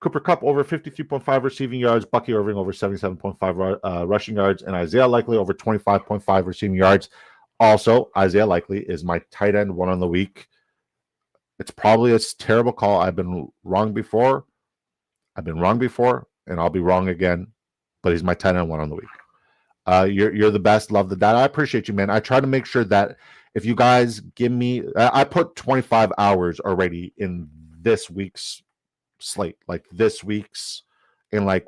Cooper Kupp over 53.5 receiving yards, Bucky Irving over 77.5 rushing yards, and Isaiah Likely over 25.5 receiving yards. Also, Isaiah Likely is my tight end 1 on the week. It's probably a terrible call. I've been wrong before, and I'll be wrong again, but he's my tight end 1 on the week. You're the best. Love the data. I appreciate you, man. I try to make sure that if you guys give me, I put 25 hours already in this week's slate, like this week's in like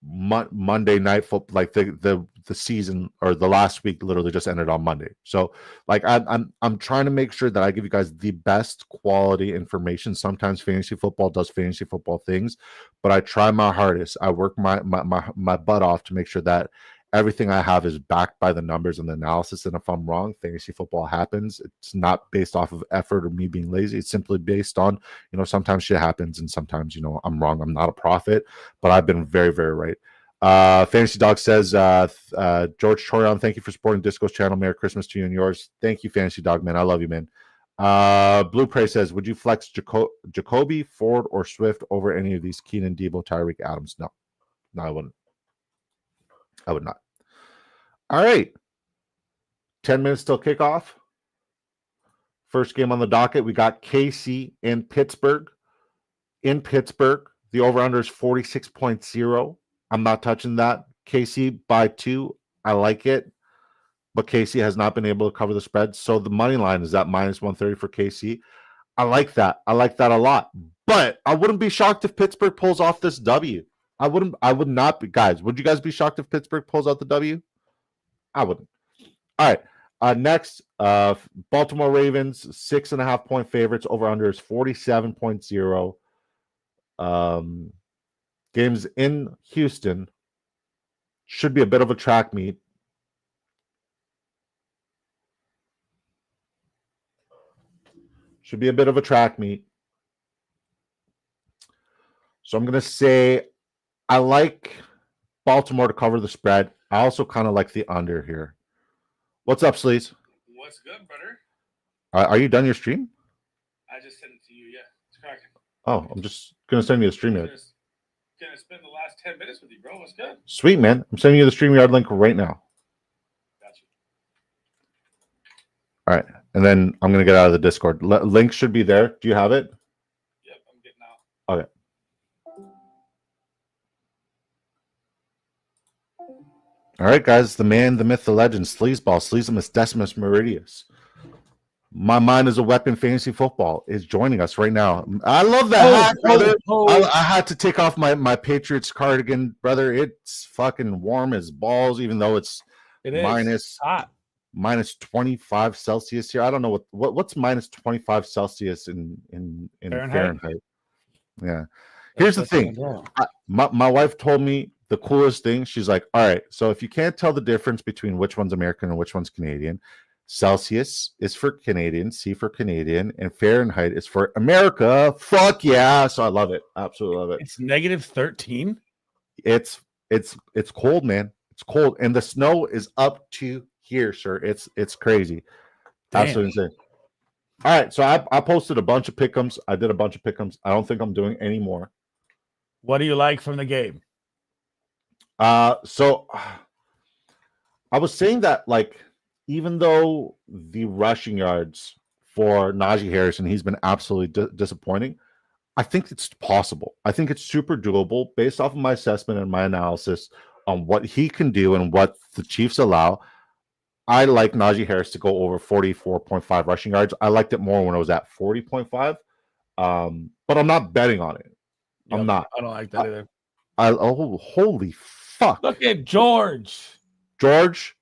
Monday night football, like the season or the last week literally just ended on Monday. So like I'm trying to make sure that I give you guys the best quality information. Sometimes fantasy football does fantasy football things, but I try my hardest. I work my butt off to make sure that everything I have is backed by the numbers and the analysis. And if I'm wrong, fantasy football happens. It's not based off of effort or me being lazy. It's simply based on, sometimes shit happens and sometimes, I'm wrong. I'm not a prophet, but I've been very, very right. Fantasy Dog says, George Chorion, thank you for supporting Disco's channel. Merry Christmas to you and yours. Thank you, Fantasy Dog, man. I love you, man. Blue Prey says, would you flex Jacoby, Ford, or Swift over any of these? Keenan, Debo, Tyreek, Adams? No, I wouldn't. I would not. All right. 10 minutes till kickoff. First game on the docket. We got KC in Pittsburgh. In Pittsburgh, the over-under is 46.0. I'm not touching that. KC by 2. I like it. But KC has not been able to cover the spread. So the money line is at minus 130 for KC. I like that. I like that a lot. But I wouldn't be shocked if Pittsburgh pulls off this W. I would not be. Guys, would you guys be shocked if Pittsburgh pulls out the W? I wouldn't. All right. Next, Baltimore Ravens, 6.5 point favorites. Over under is 47.0. Games in Houston. Should be a bit of a track meet. Should be a bit of a track meet. So I'm going to say I like Baltimore to cover the spread. I also kind of like the under here. What's up, Sleaze? What's good, brother? Are you done your stream? I just sent it to you. Yeah, it's cracking. Oh, I'm just going to send you the stream yard. Gonna spend the last 10 minutes with you, bro. What's good? Sweet, man. I'm sending you the StreamYard link right now. Got you. All right. And then I'm going to get out of the Discord. Link should be there. Do you have it? Yep, I'm getting out. Okay. All right, guys. The man, the myth, the legend, Sleazeball, Sleazimus Decimus Meridius. My mind is a weapon. Fantasy football is joining us right now. I love that hat, brother. I had to take off my Patriots cardigan, brother. It's fucking warm as balls, even though it's hot. minus 25 Celsius here. I don't know what's minus 25 Celsius in Fahrenheit. Yeah. Here's the thing. My wife told me the coolest thing. She's like, all right, so if you can't tell the difference between which one's American and which one's Canadian, Celsius is for Canadian, C for Canadian, and Fahrenheit is for America. Fuck yeah. So I love it. Absolutely love it. It's negative 13. It's cold, man. It's cold. And the snow is up to here, sir. It's crazy. Damn. Absolutely insane. All right. So I posted a bunch of pick'ems. I did a bunch of pick'ems. I don't think I'm doing any more. What do you like from the game? So I was saying that, like, even though the rushing yards for Najee Harris, and he's been absolutely disappointing, I think it's possible. I think it's super doable based off of my assessment and my analysis on what he can do and what the Chiefs allow. I like Najee Harris to go over 44.5 rushing yards. I liked it more when it was at 40.5, but I'm not betting on it. I'm not. I don't like that either. Holy fuck. Look at George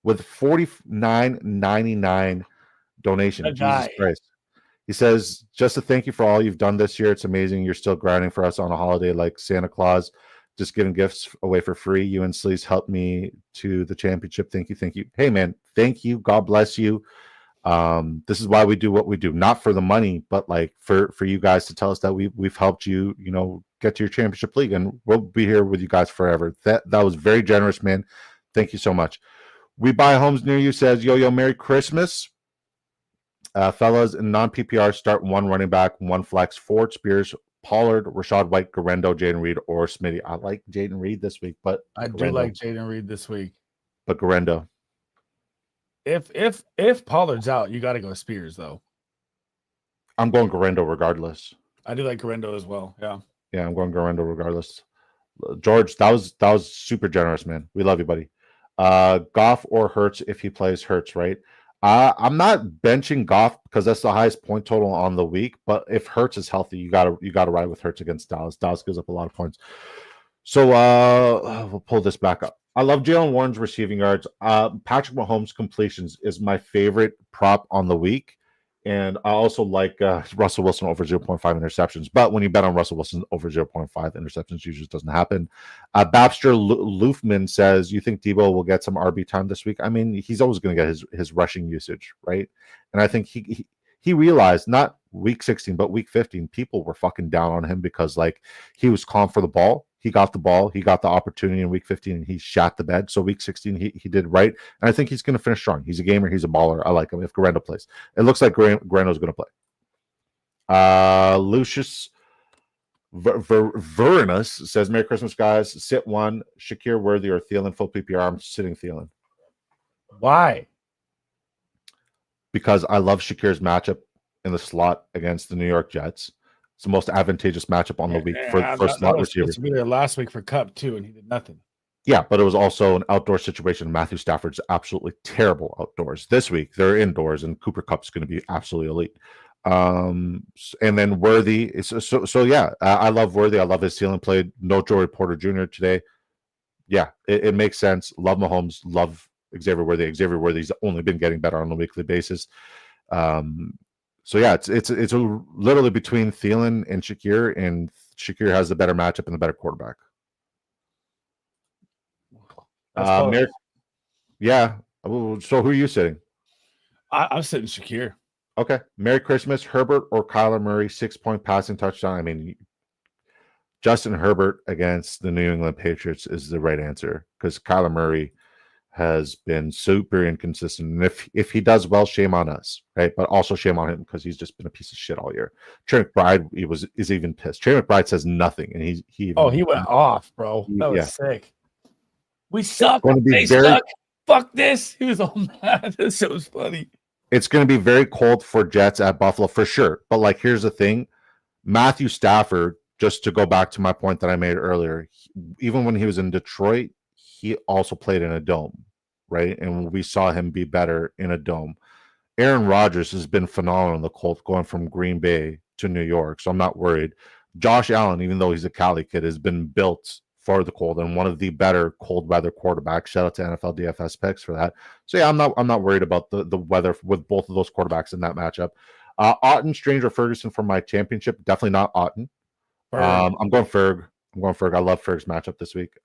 with $49.99 donation. Jesus Christ. He says, just to thank you for all you've done this year. It's amazing. You're still grinding for us on a holiday like Santa Claus, just giving gifts away for free. You and Sleaze helped me to the championship. Thank you. Thank you. Hey, man, thank you. God bless you. This is why we do what we do, not for the money, but like for you guys to tell us that we've helped you, get to your championship league, and we'll be here with you guys forever. That was very generous, man. Thank you so much. We buy homes near you says, yo, Merry Christmas. Fellas, in non-PPR, start one running back, one flex, Ford, Spears, Pollard, Rashad White, Garendo, Jaden Reed, or Smitty. I like Jaden Reed this week, but I do like Jaden Reed this week. But Garendo. If Pollard's out, you got to go Spears, though. I'm going Garendo regardless. I do like Garendo as well. Yeah. Yeah, I'm going Garendo regardless. George, that was super generous, man. We love you, buddy. Goff or Hurts if he plays Hurts, right? I'm not benching Goff because that's the highest point total on the week. But if Hurts is healthy, you gotta ride with Hurts against Dallas. Dallas gives up a lot of points. So we'll pull this back up. I love Jalen Warren's receiving yards. Patrick Mahomes' completions is my favorite prop on the week. And I also like Russell Wilson over 0.5 interceptions. But when you bet on Russell Wilson over 0.5 interceptions, usually doesn't happen. Babster Loofman says, you think Debo will get some RB time this week? I mean, he's always going to get his rushing usage, right? And I think he realized, not week 16, but week 15, people were fucking down on him because, like, he was calm for the ball. He got the ball. He got the opportunity in week 15, and he shot the bed. So week 16, he did right. And I think he's going to finish strong. He's a gamer. He's a baller. I like him. If Garendo plays, it looks like Garendo's going to play. Lucius Verinus says, Merry Christmas, guys. Sit one. Shakir Worthy or Thielen full PPR. I'm sitting Thielen. Why? Because I love Shakir's matchup in the slot against the New York Jets. It's the most advantageous matchup on the week for that slot was receiver. supposed to be there last week for Cup too, and he did nothing. Yeah, but it was also an outdoor situation. Matthew Stafford's absolutely terrible outdoors. This week they're indoors, and Cooper Kupp's going to be absolutely elite. And then Worthy is so yeah. I love Worthy. I love his ceiling play. No Joey Porter Jr. today. Yeah, it makes sense. Love Mahomes. Love Xavier Worthy. Xavier Worthy's only been getting better on a weekly basis. So yeah, it's literally between Thielen and Shakir has the better matchup and the better quarterback. Yeah. So who are you sitting? I'm sitting Shakir. Okay. Merry Christmas, Herbert or Kyler Murray, 6-point passing touchdown. I mean, Justin Herbert against the New England Patriots is the right answer because Kyler Murray has been super inconsistent. And if he does well, shame on us, right? But also shame on him because he's just been a piece of shit all year. Trey McBride is even pissed. Trey McBride says nothing, and he went off, bro. That was sick. We suck. They suck. Fuck this. He was all mad. This was funny. It's going to be very cold for Jets at Buffalo for sure. But like, here's the thing: Matthew Stafford. Just to go back to my point that I made earlier, even when he was in Detroit, he also played in a dome, right? And we saw him be better in a dome. Aaron Rodgers has been phenomenal in the Colts, going from Green Bay to New York, so I'm not worried. Josh Allen, even though he's a Cali kid, has been built for the cold and one of the better cold weather quarterbacks. Shout out to NFL DFS picks for that. So yeah, I'm not worried about the weather with both of those quarterbacks in that matchup. Otton, Strange, or Ferguson for my championship? Definitely not Otton. I'm going Ferg. I love Ferg's matchup this week.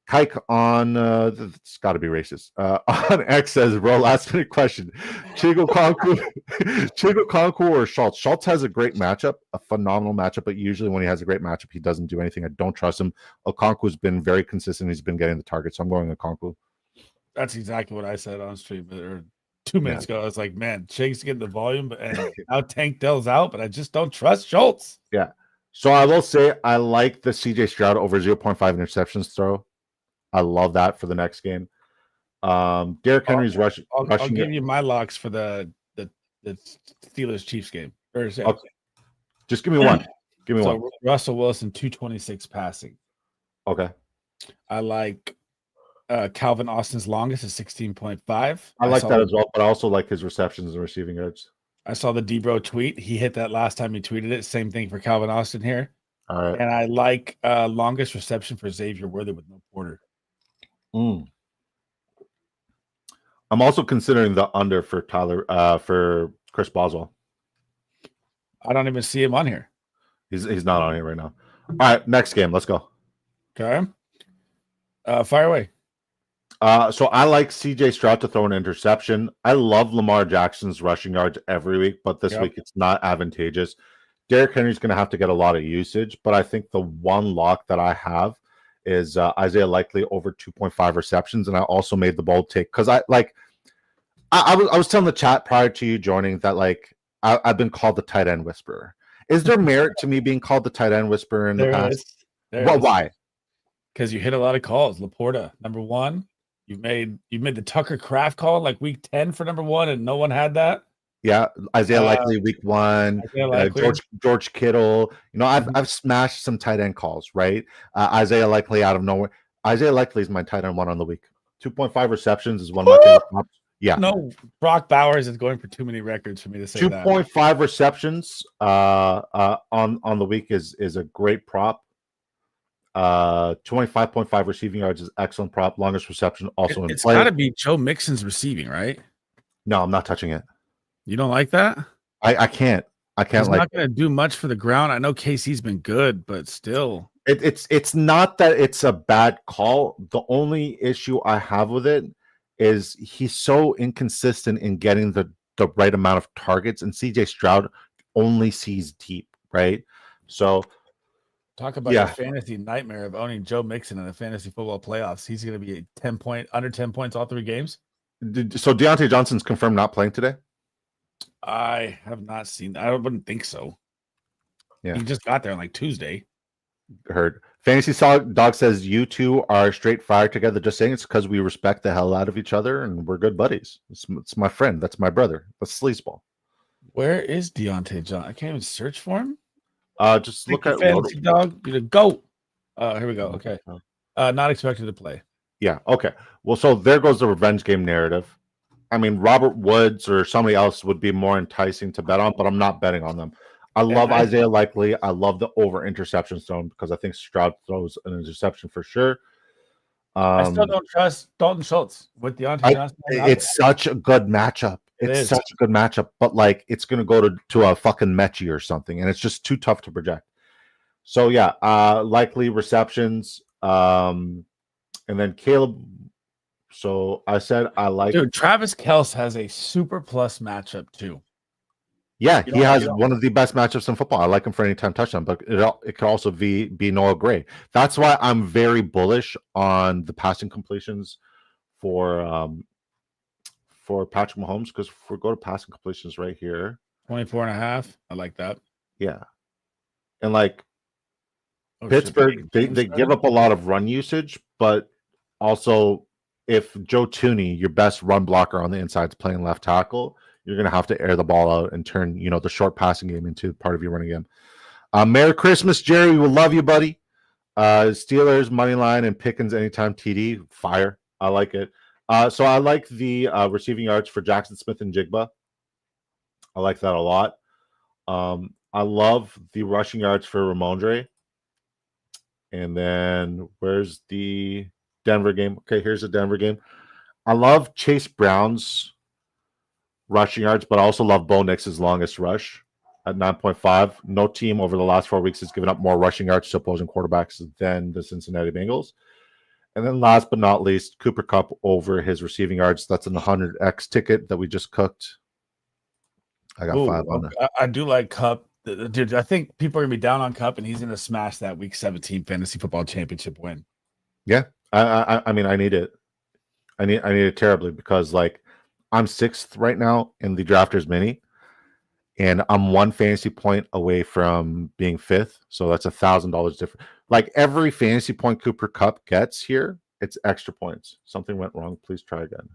Kike on it's got to be racist. On X says, "Bro, last minute question: Chigo Konku or Schultz? Schultz has a great matchup, a phenomenal matchup, but usually when he has a great matchup, he doesn't do anything. I don't trust him. Okonkwo's been very consistent. He's been getting the target, so I'm going Okonkwo. That's exactly what I said on stream or 2 minutes ago. I was like, man, Shake's getting the volume, and now Tank Dell's out, but I just don't trust Schultz. Yeah. So I will say I like the CJ Stroud over 0.5 interceptions throw. I love that for the next game. Derrick Henry's rushing. I'll give you my locks for the Steelers Chiefs game. Okay. Just give me one. Give me one. Russell Wilson 226 passing. Okay. I like Calvin Austin's longest is 16.5. I like that as well, but I also like his receptions and receiving yards. I saw the Debro tweet. He hit that last time he tweeted it. Same thing for Calvin Austin here. All right. And I like longest reception for Xavier Worthy with no Porter. I'm also considering the under for for Chris Boswell. I don't even see him on here. He's not on here right now. All right, next game. Let's go. Okay. Fire away. So I like CJ Stroud to throw an interception. I love Lamar Jackson's rushing yards every week, but this week it's not advantageous. Derrick Henry's going to have to get a lot of usage, but I think the one lock that I have is Isaiah Likely over 2.5 receptions, and I also made the bold take because I was telling the chat prior to you joining that I've been called the tight end whisperer. Is there merit to me being called the tight end whisperer in the past? Why? Because you hit a lot of calls. Laporta, number one. You made the Tucker Kraft call like week 10 for number one, and no one had that. Yeah, Isaiah Likely week 1. George Kittle. You know, I've smashed some tight end calls, right? Isaiah Likely out of nowhere. Isaiah Likely is my tight end one on the week. 2.5 receptions is one of my favorite props. Yeah. No, Brock Bowers is going for too many records for me to say 2.5 receptions on the week is a great prop. 25.5 receiving yards is excellent prop. Longest reception also in it's play. It's got to be Joe Mixon's receiving, right? No, I'm not touching it. You don't like that? I can't. He's not going to do much for the ground. I know KC's been good, but still. It's not that it's a bad call. The only issue I have with it is he's so inconsistent in getting the right amount of targets, and CJ Stroud only sees deep, right? So talk about your fantasy nightmare of owning Joe Mixon in the fantasy football playoffs. He's going to be under 10 points all 3 games. So Deontay Johnson's confirmed not playing today? I have not seen that. I wouldn't think so. Yeah. He just got there on Tuesday. Heard. Fantasy Dog says you two are straight fire together. Just saying it's because we respect the hell out of each other and we're good buddies. It's my friend. That's my brother. That's sleazeball. Where is Deontay John? I can't even search for him. Just look Thank at you, fantasy dog. You're the goat. Here we go. Okay. Not expected to play. Yeah. Okay. Well, so there goes the revenge game narrative. I mean, Robert Woods or somebody else would be more enticing to bet on, but I'm not betting on them. I love Isaiah Likely. I love the over interception zone because I think Stroud throws an interception for sure. I still don't trust Dalton Schultz with Deontay Johnson. It's such a good matchup. It's such a good matchup, but like it's going to go to a fucking Mechie or something, and it's just too tough to project. So yeah, likely receptions, and then Caleb. So I said I like. Dude, Travis Kelce has a super plus matchup too. Yeah, he has one of the best matchups in football. I like him for anytime touchdown, but it could also be Noah Gray. That's why I'm very bullish on the passing completions for Patrick Mahomes, because if we go to passing completions right here, 24.5. I like that. Yeah. And like Pittsburgh, they give up a lot of run usage, but also if Joe Tooney, your best run blocker on the inside, is playing left tackle, you're going to have to air the ball out and turn, the short passing game into part of your running game. Merry Christmas, Jerry. We will love you, buddy. Steelers, money line, and Pickens anytime TD. Fire. I like it. So I like the receiving yards for Jackson Smith and Jigba. I like that a lot. I love the rushing yards for Ramondre. And then where's the Denver game? Okay, here's the Denver game. I love Chase Brown's rushing yards, but I also love Bo Nix's longest rush at 9.5. No team over the last 4 weeks has given up more rushing yards to opposing quarterbacks than the Cincinnati Bengals. And then last but not least, Cooper Kupp over his receiving yards. That's an 100x ticket that we just cooked. I got 5 on it. I do like Kupp. Dude, I think people are going to be down on Kupp, and he's going to smash that Week 17 fantasy football championship win. Yeah. I mean, I need it. I need it terribly because, like, I'm 6th right now in the Drafters Mini, and I'm 1 fantasy point away from being 5th. So that's $1,000 different. Like every fantasy point Cooper Kupp gets here, it's extra points. Something went wrong. Please try again.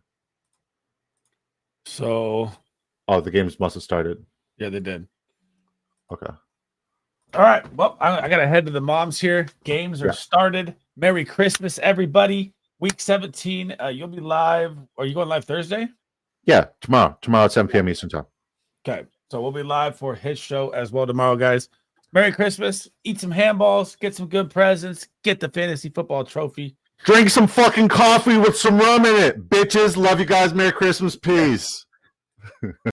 So, the games must have started. Yeah, they did. Okay. All right. Well, I got to head to the moms here. Games are started. Merry Christmas, everybody. Week 17. You'll be live. Are you going live Thursday? Yeah, tomorrow. Tomorrow at 7 p.m. Eastern Time. Okay. So we'll be live for his show as well tomorrow, guys. Merry Christmas. Eat some handballs. Get some good presents. Get the fantasy football trophy. Drink some fucking coffee with some rum in it. Bitches, love you guys. Merry Christmas. Peace.